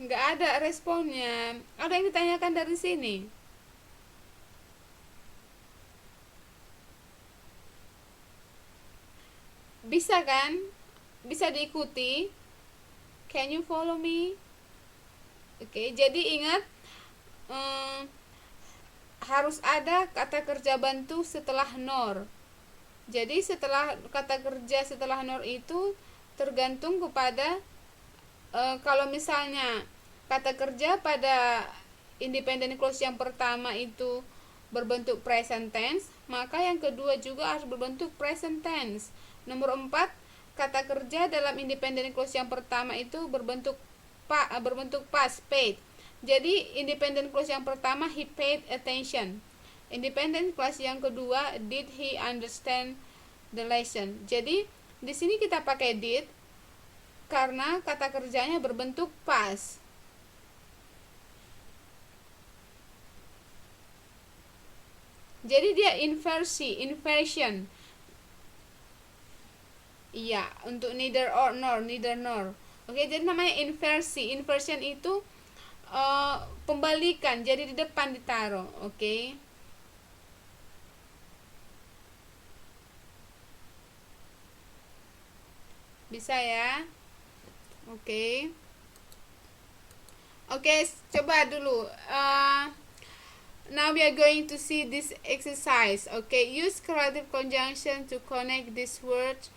Nggak ada responnya. Ada yang ditanyakan dari sini? Bisa kan? Bisa diikuti? Can you follow me? Oke, jadi ingat harus ada kata kerja bantu setelah nor. Jadi setelah kata kerja setelah nor itu tergantung kepada kalau misalnya kata kerja pada independent clause yang pertama itu berbentuk present tense, maka yang kedua juga harus berbentuk present tense. Nomor 4, kata kerja dalam independent clause yang pertama itu berbentuk past paid. Jadi independent clause yang pertama he paid attention. Independent clause yang kedua did he understand the lesson. Jadi di sini kita pakai did karena kata kerjanya berbentuk past. Jadi dia inversion. Iya, untuk neither nor. Oke, jadi namanya inversi. Inversion itu pembalikan, jadi di depan ditaruh. Oke. Bisa ya? Oke. Oke, coba dulu. Now we are going to see this exercise. Okay, use corrective conjunction to connect these words,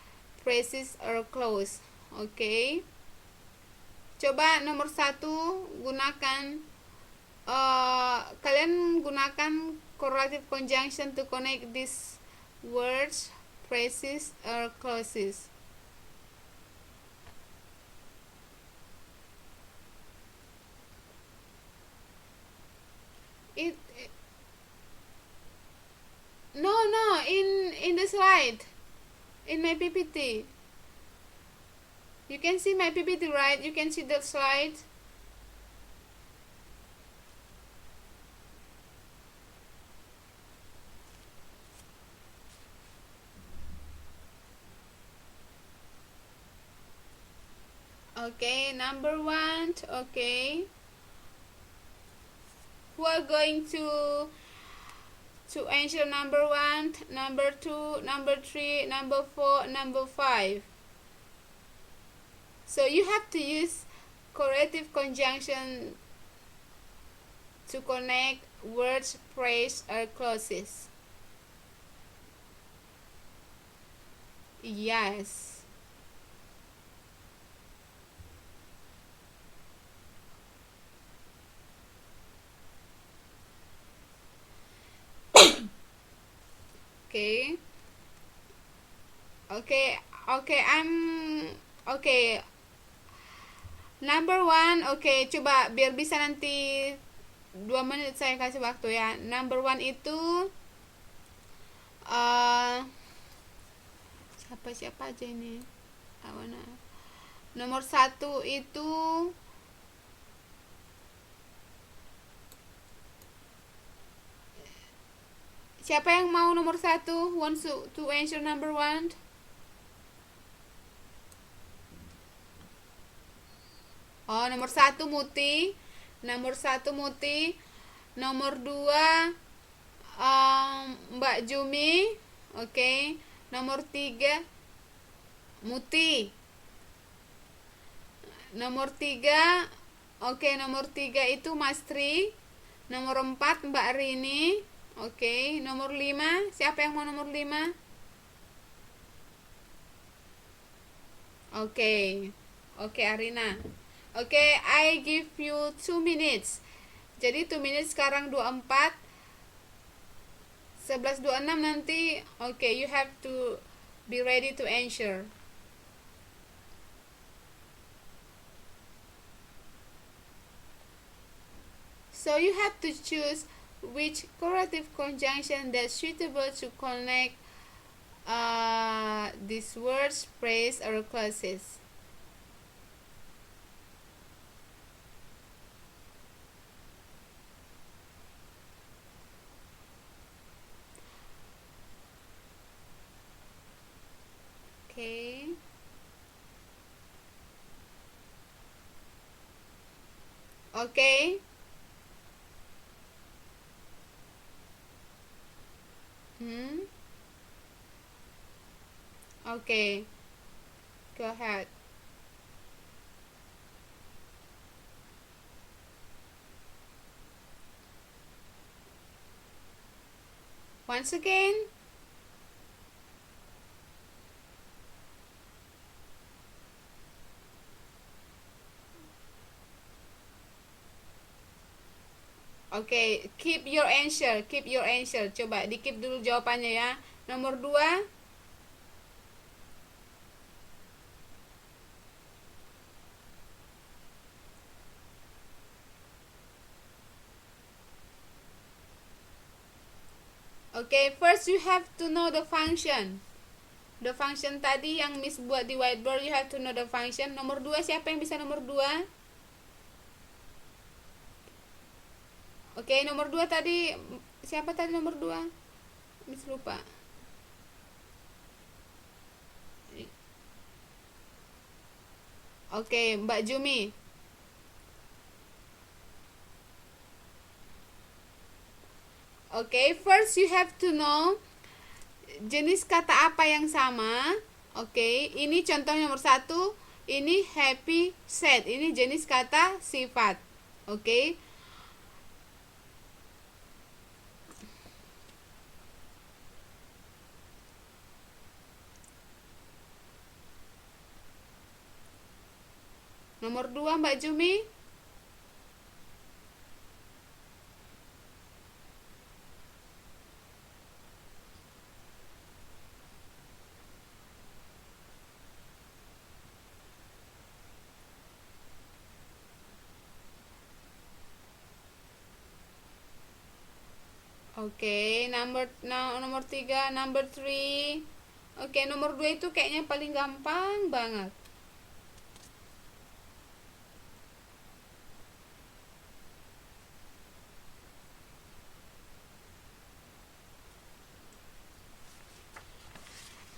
phrases, or clause. Okay. Coba nomor 1 gunakan kalian gunakan corrective conjunction to connect these words, phrases, or clauses. No, in the slide, in my PPT. You can see my PPT, right? You can see the slide. Okay, number 1. Okay, who are going to answer number 1, number 2, number 3, number 4, number 5? So you have to use corrective conjunction to connect words, phrase, or clauses. Yes. Okay. Okay. Number 1. Okay, coba biar bisa nanti 2 menit saya kasih waktu ya. Number 1 itu siapa aja ini? Nomor 1 itu siapa yang mau nomor 1? Wants to answer number 1? Oh, nomor 1 Muti. Nomor 1 Muti. Nomor 2 Mbak Jumi. Oke. Nomor 3 Muti. Nomor 3 oke, nomor 3 itu Mas Tri. Nomor 4 Mbak Rini. Oke, nomor 5 siapa yang mau nomor 5? Oke, Arina. Oke, I give you 2 minutes. Jadi 2 minutes sekarang 24. 11.26 nanti. Oke, you have to be ready to answer. So you have to choose which corrective conjunction that's suitable to connect these words, phrase, or clauses. Okay. Okay. Go ahead. Once again. Okay, keep your answer. Keep your answer. Coba di-keep dulu jawabannya ya. Nomor 2. Okay, first you have to know the function. The function tadi yang Miss buat di whiteboard, you have to know the function. Nomor 2, siapa yang bisa nomor 2? Oke, nomor 2 tadi, siapa tadi nomor 2? Miss lupa. Oke, Mbak Jumi. Oke, first you have to know jenis kata apa yang sama. Oke, ini contoh nomor 1. Ini happy, sad. Ini jenis kata sifat. Oke. Nomor 2, Mbak Jumi. Oke, nomor 3, number 3. Oke, nomor 2 itu kayaknya paling gampang banget.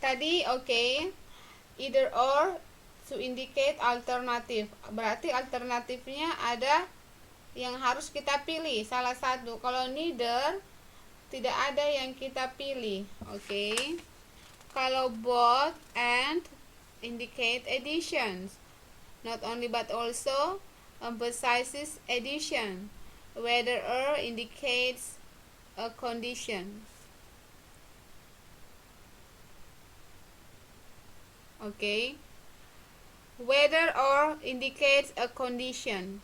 Tadi oke, either or to indicate alternative. Berarti alternatifnya ada yang harus kita pilih salah satu. Kalau neither, tidak ada yang kita pilih. Oke. Kalau both and indicate additions. Not only but also emphasizes addition. Whether or indicates a condition. Okay. Whether or indicates a condition.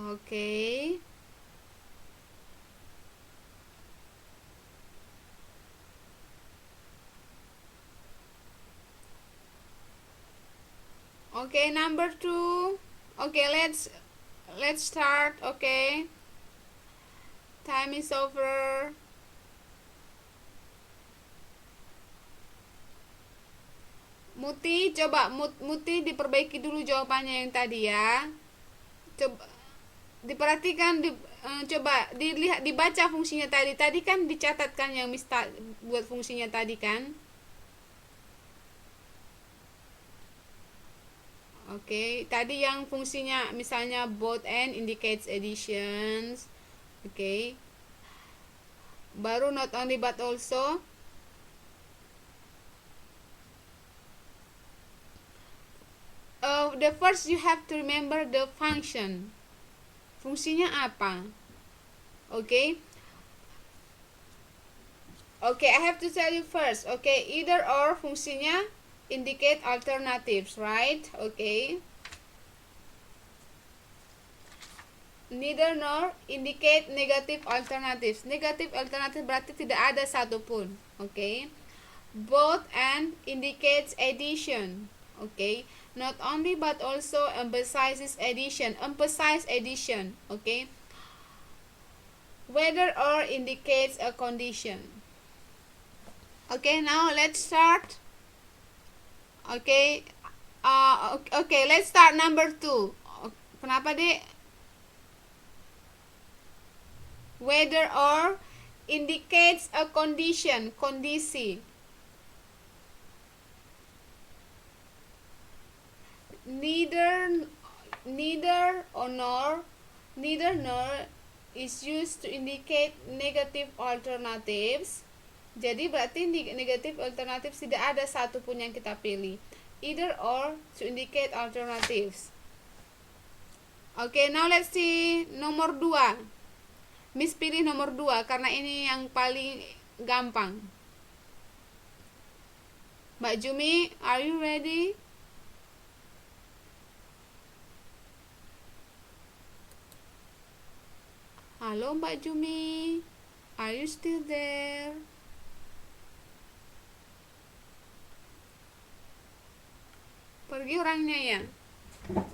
Okay. Okay, number 2. Okay, let's start. Okay. Time is over. Muti, coba Muti diperbaiki dulu jawabannya yang tadi ya. Coba diperhatikan, coba dilihat, dibaca fungsinya tadi. Tadi kan dicatatkan yang buat fungsinya tadi kan. Oke, tadi yang fungsinya misalnya both and indicates additions. Oke. Baru not only but also. The first you have to remember the function. Fungsinya apa? Okay. Okay, I have to tell you first. Okay, either or fungsinya indicate alternatives, right? Okay. Neither nor indicate negative alternatives. Negative alternative berarti tidak ada satupun. Okay. Both and indicates addition. Okay. Not only but also emphasizes addition. Emphasize addition. Okay. Whether or indicates a condition. Okay, now let's start. Okay. Okay, let's start number 2. Kenapa, Dek? Whether or indicates a condition, kondisi. Neither nor is used to indicate negative alternatives. Jadi berarti negative alternatives tidak ada satu pun yang kita pilih. Either or to indicate alternatives. Okay, now let's see nomor 2. Miss pilih nomor 2 karena ini yang paling gampang. Mbak Jumi, are you ready? Halo Mbak Jumi, are you still there? Pergi orangnya ya.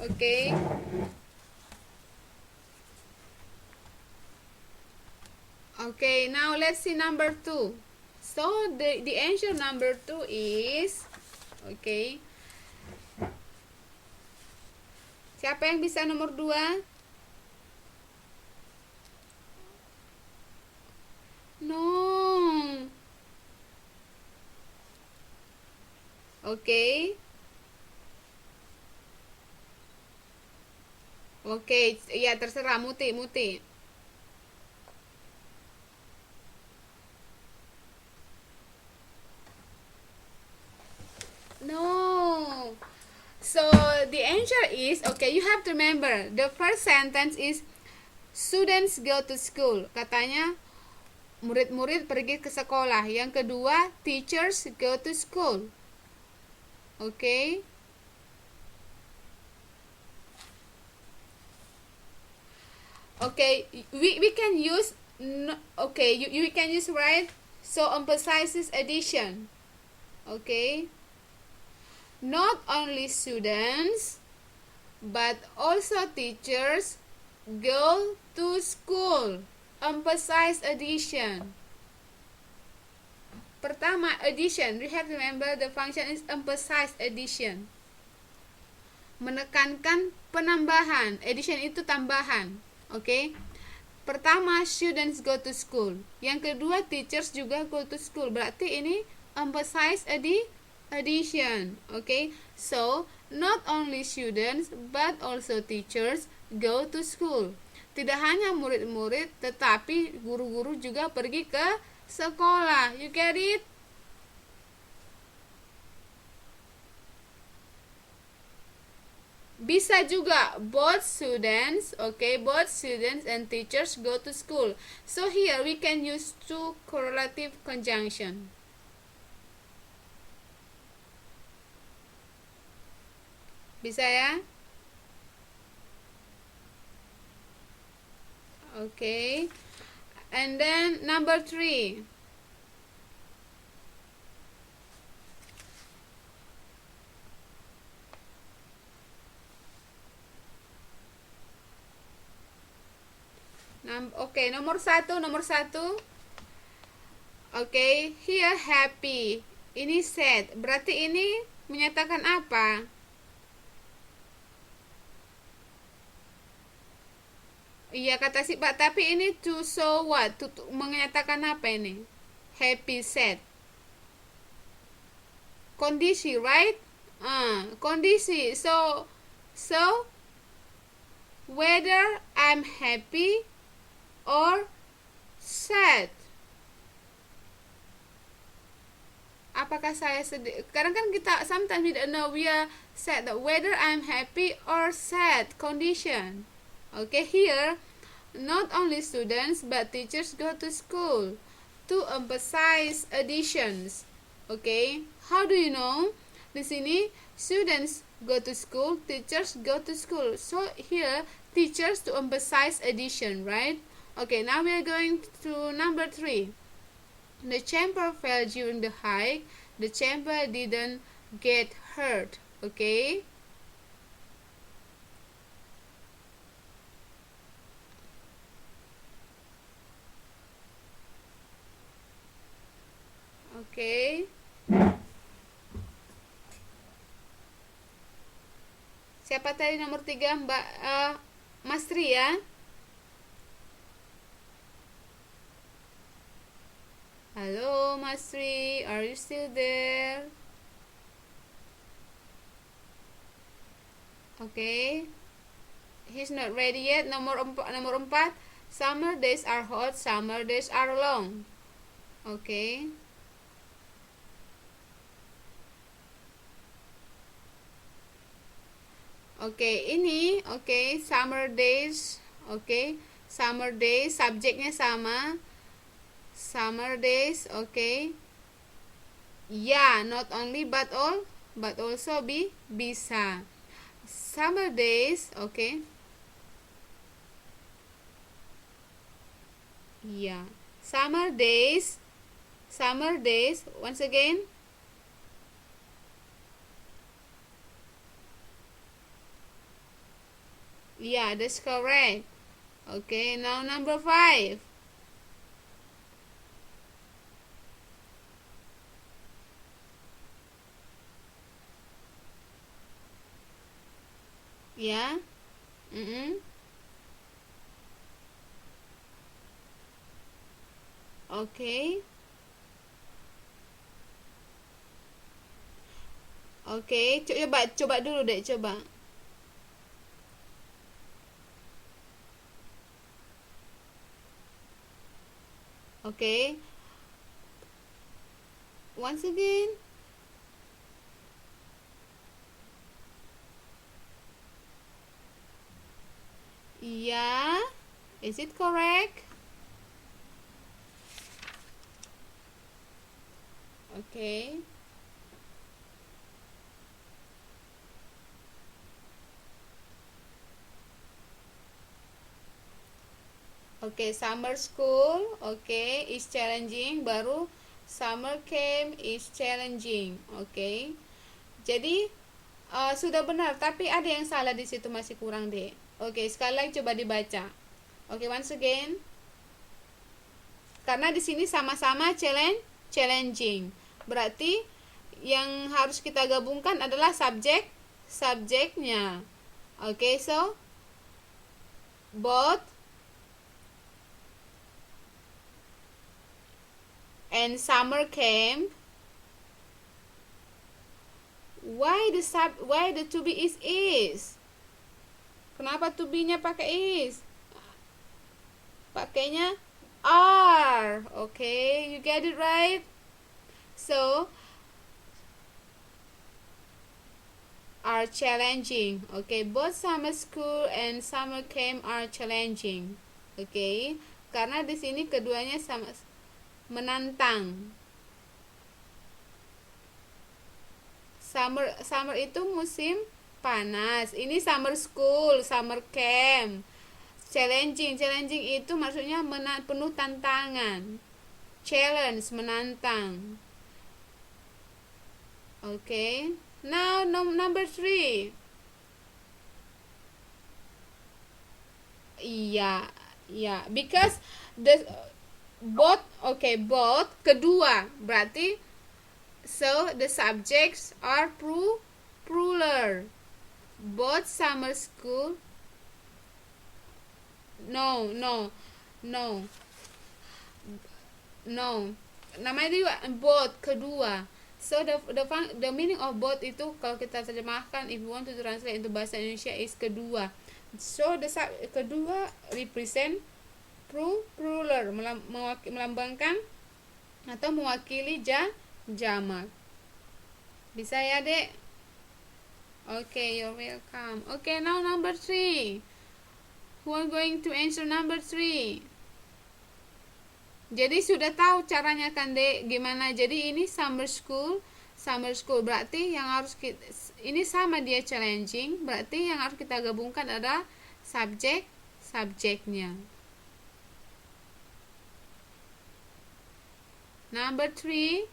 Okay. Okay, now let's see number 2. So the answer number 2 is, okay. Siapa yang bisa nomor 2? No. Okay. Okay, ya terserah Muti. No. So the answer is, okay, you have to remember the first sentence is students go to school. Katanya murid-murid pergi ke sekolah. Yang kedua, teachers go to school. Okay. Okay, we can use okay, you can use right, so emphasizes addition. Okay. Not only students but also teachers go to school. Emphasize addition. Pertama, addition. We have to remember the function is emphasize addition. Menekankan penambahan. Addition itu tambahan. Okay. Pertama, students go to school. Yang kedua, teachers juga go to school. Berarti ini emphasize addition. Okay. So, not only students but also teachers go to school. Tidak hanya murid-murid, tetapi guru-guru juga pergi ke sekolah. You get it? Bisa juga both students, okay, both students and teachers go to school. So here we can use two correlative conjunction. Bisa ya? Okay. And then number 3. Okay, nomor satu. Okay, here happy. Ini sad. Berarti ini menyatakan apa? Iya kata si Pak, tapi ini to show what? To menyatakan apa ini? Happy, sad. Kondisi, right? Kondisi. So whether I'm happy or sad. Apakah saya sedih? Kadang kan kita sometimes we don't know we are sad. Whether I'm happy or sad condition. Okay, here not only students but teachers go to school to emphasize additions. Okay, how do you know? Di sini students go to school, teachers go to school. So here teachers to emphasize addition, right? Okay, now we are going to number 3. The chamber fell during the hike. The chamber didn't get hurt. Okay. Okay. Siapa tadi nomor 3? Mbak Mas Tri ya? Hello, Masri, are you still there? Okay, he's not ready yet. Nomor 4. Summer days are hot, summer days are long. Okay. Ini summer days. Summer days, subjeknya sama. Summer days, Ya, not only but also bisa. Summer days, Ya. Summer days, once again. Yeah, that's correct. Okay, now number 5. Yeah. Okay. Okay, coba dulu deh, coba. Okay. Once again. Yeah. Is it correct? Okay. Okay, summer school, is challenging. Baru summer camp is challenging. Jadi sudah benar, tapi ada yang salah di situ, masih kurang deh. Sekali lagi coba dibaca. Once again. Karena di sini sama-sama challenging. Berarti yang harus kita gabungkan adalah subjeknya. So both and summer camp. Why the to be is? Kenapa to be-nya pakai is? Pakainya are. You get it right? So are challenging. Both summer school and summer camp are challenging. Karena di sini keduanya sama menantang. Summer itu musim panas. Ini summer school, summer camp. Challenging itu maksudnya penuh tantangan. Challenge, menantang. Now number 3. Iya, because the both kedua, berarti so the subjects are plural. Both summer school. No. Namanya juga both, kedua. So the meaning of both itu kalau kita terjemahkan, if you want to translate into bahasa Indonesia, is kedua. So the kedua represent plural, melambangkan atau mewakili jamak. Bisa ya, Dek? You're welcome. Now number 3. Who are going to answer number 3? Jadi sudah tahu caranya kan, Dek, gimana? Jadi ini summer school berarti yang harus ini sama dia challenging, berarti yang harus kita gabungkan adalah subjeknya. Number 3.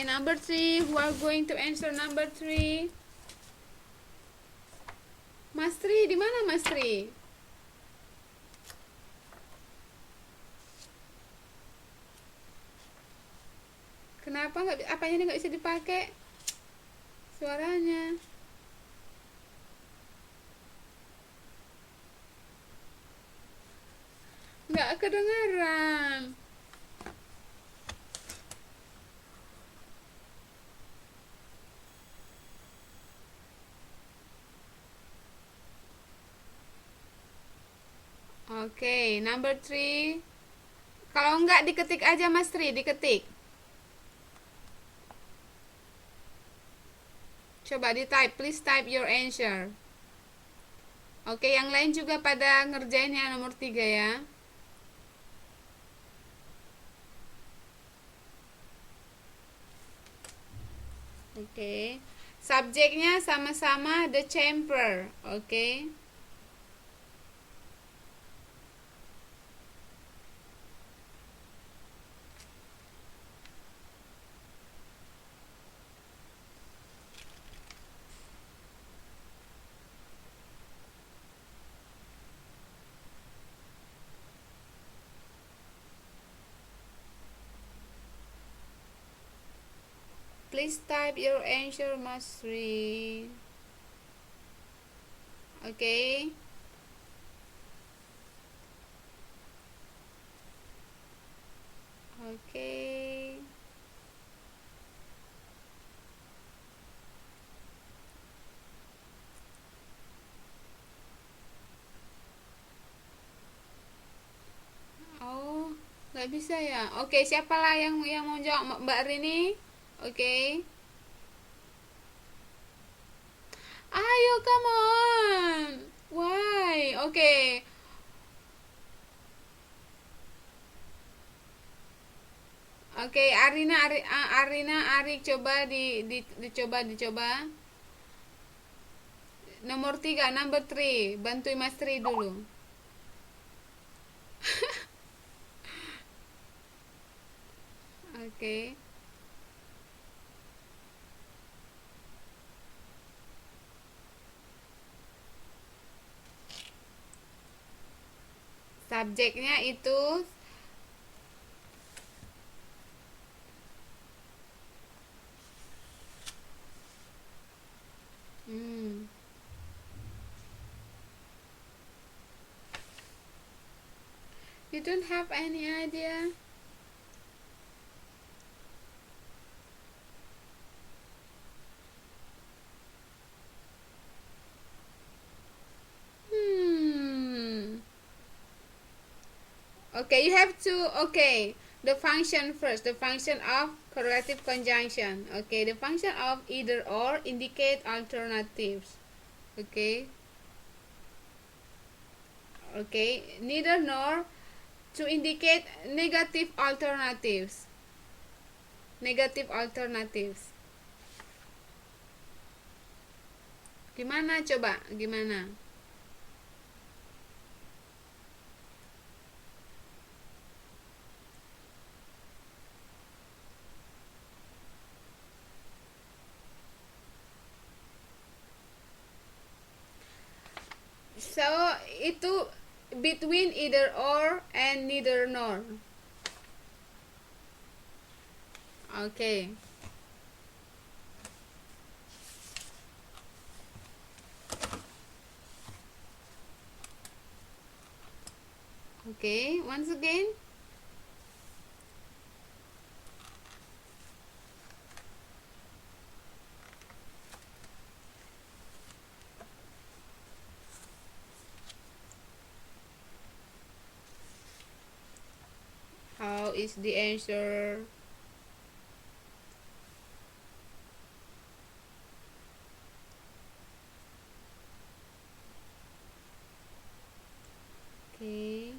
Number 3. Who are going to answer number 3? Mas Tri, di mana Mas Tri? Kenapa apanya nggak bisa dipakai suaranya? nggak kedengaran. Oke, number 3. Kalau nggak diketik aja Mas Tri, diketik. Coba di type, please type your answer. Oke, yang lain juga pada ngerjain ya nomor 3 ya. Oke. Subjeknya sama-sama the chamber. Oke. Please type your answer, Mas Sri. Oke. Oke. Oh, nggak bisa ya. Oke, siapalah yang mau jawab, Mbak Rini? Oke. Ayo, come on. Why? Oke. Oke, Arina, Arik, coba dicoba. Nomor 3, number 3. Bantuin Mas Tri dulu. Oke. Subjeknya itu hmm, you don't have any idea? Hmm. Okay, you have to, okay, the function first, the function of correlative conjunction. Okay, the function of either or indicate alternatives. Okay. Okay, neither nor to indicate negative alternatives. Negative alternatives. Gimana coba? Gimana? So, itu between either or and neither nor. Okay. Okay, once again. How is the answer? Okay.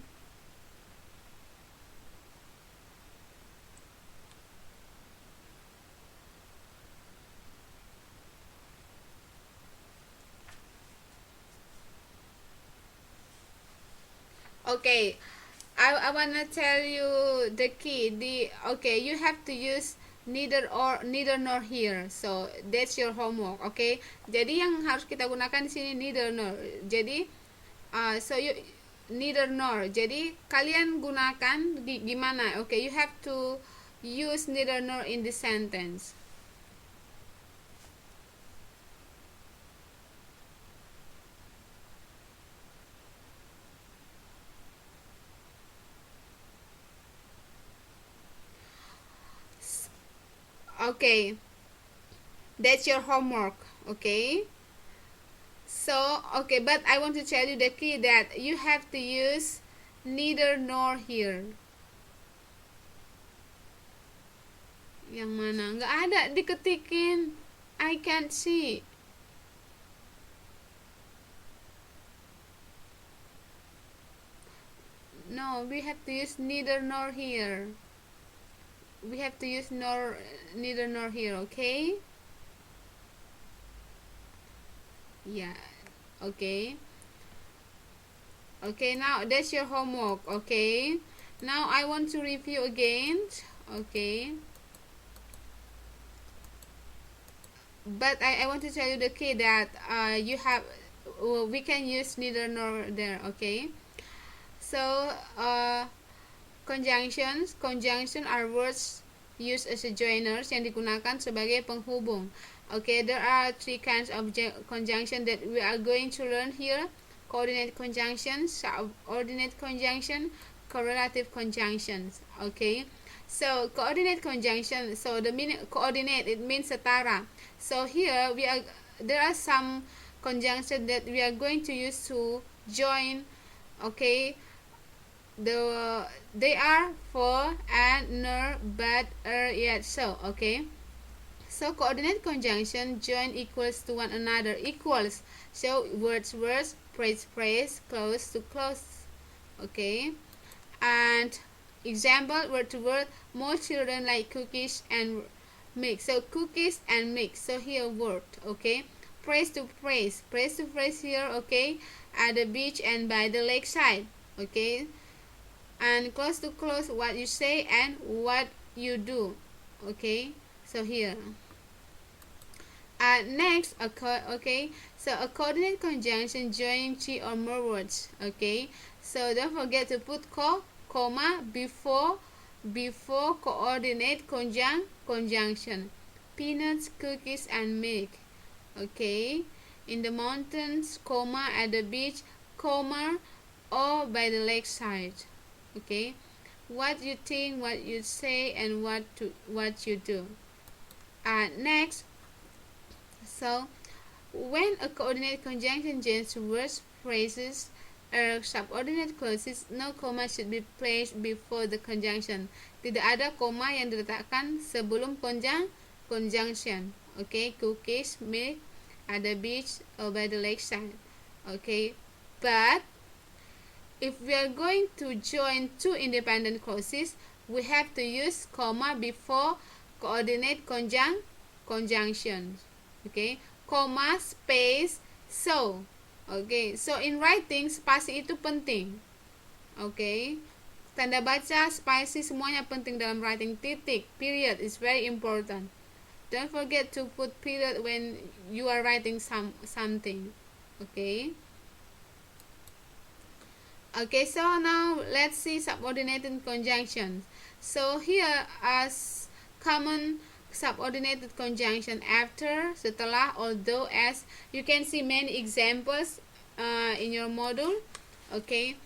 Okay. I wanna tell you the key. Okay, you have to use neither nor here. So that's your homework. Okay. Jadi yang harus kita gunakan di sini neither nor. Jadi so you neither nor. Jadi kalian gunakan gimana? Okay, you have to use neither nor in the sentence. Okay, that's your homework. Okay, so okay, but I want to tell you the key that you have to use neither nor here. Yang mana? Nggak ada diketikin. I can't see. No, we have to use neither nor here. We have to use neither nor here, okay? Yeah, okay. Okay, now that's your homework, okay? Now I want to review again, okay? But I want to tell you the key that you have, we can use neither nor there, okay? So, conjunction are words used as a joiners yang digunakan sebagai penghubung. Okay, there are three kinds of conjunction that we are going to learn here: coordinate conjunction, subordinate conjunction, correlative conjunctions. Okay, so coordinate conjunction. So the meaning coordinate, it means setara. So here there are some conjunction that we are going to use to join. Okay, they are for and nor but yet so. Okay, so coordinate conjunction join equals to one another, equals, so words phrase close to close. Okay, and example, word to word, most children like cookies and milk. So cookies and milk, so here word. Okay, phrase to phrase here. Okay, at the beach and by the lakeside. Okay, and close to close, what you say and what you do. Okay, so here next, okay, so a coordinate conjunction joining three or more words. Okay, so don't forget to put comma before coordinate conjunction. Peanuts, cookies and milk. Okay, in the mountains, comma, at the beach, comma, or by the lakeside. Okay, what you think, what you say, and what you do. Next, so when a coordinate conjunction joins words, phrases, or subordinate clauses, no comma should be placed before the conjunction. Tidak ada koma yang diletakkan sebelum conjunction. Okay, cookies, milk, at the beach, or by the lakeside. Okay, but if we are going to join two independent clauses, we have to use comma before coordinate conjunctions. Okay, comma, space, so. Okay, so in writing spasi itu penting. Okay, tanda baca, spasi, semuanya penting dalam writing. Titik, period is very important. Don't forget to put period when you are writing something. Okay. Okay, so now let's see subordinated conjunctions. So here as common subordinated conjunction after, setelah, although, as. You can see many examples in your module. Okay,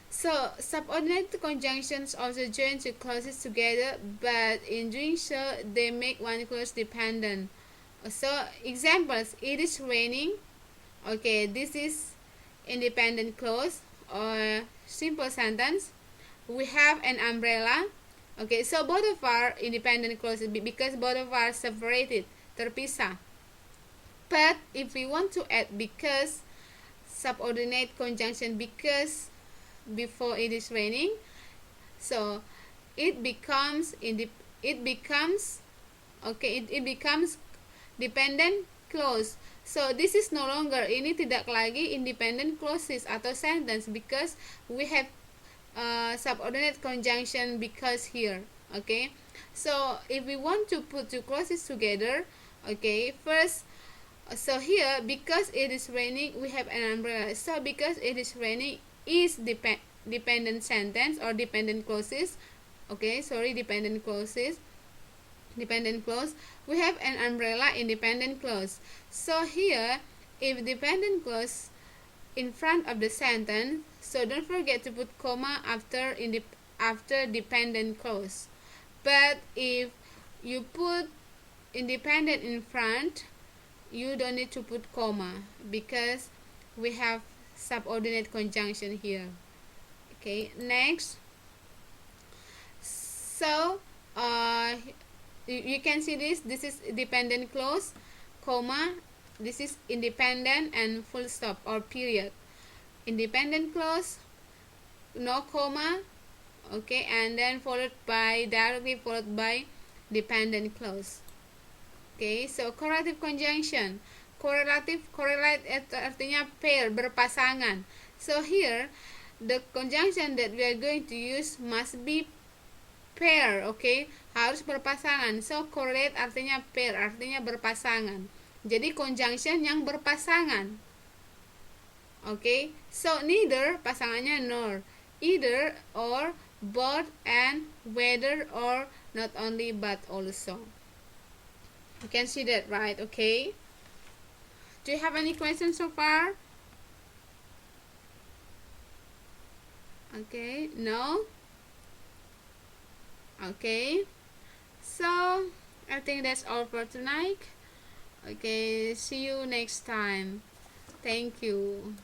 so subordinated conjunctions also join two clauses together, but in doing so they make one clause dependent. So examples: it is raining. Okay, this is independent clause. Or simple sentence: we have an umbrella. Okay, so both of our independent clauses because both of our separated, terpisah. But if we want to add because, subordinate conjunction because before it is raining, so it becomes dependent clause. So this is no longer, ini tidak lagi independent clauses atau sentence because we have subordinate conjunction because here. Okay, so if we want to put two clauses together, okay, first, so here because it is raining we have an umbrella. So because it is raining is dependent sentence or dependent clauses. Okay, sorry, dependent clause, we have an umbrella independent clause. So here if dependent clause in front of the sentence, so don't forget to put comma after dependent clause. But if you put independent in front, you don't need to put comma because we have subordinate conjunction here. Okay, next. So you can see this is dependent clause, comma, this is independent, and full stop or period. Independent clause, no comma, okay, and then directly followed by dependent clause. Okay, so correlative conjunction. Correlate artinya pair, berpasangan. So here the conjunction that we are going to use must be pair, okay, harus berpasangan. So correlate artinya pair, artinya berpasangan. Jadi conjunction yang berpasangan. Okay, so neither pasangannya nor, either or, both and, whether or, not only but also. You can see that, right? Okay. Do you have any questions so far? Okay, no? Okay. So, I think that's all for tonight. Okay, see you next time. Thank you.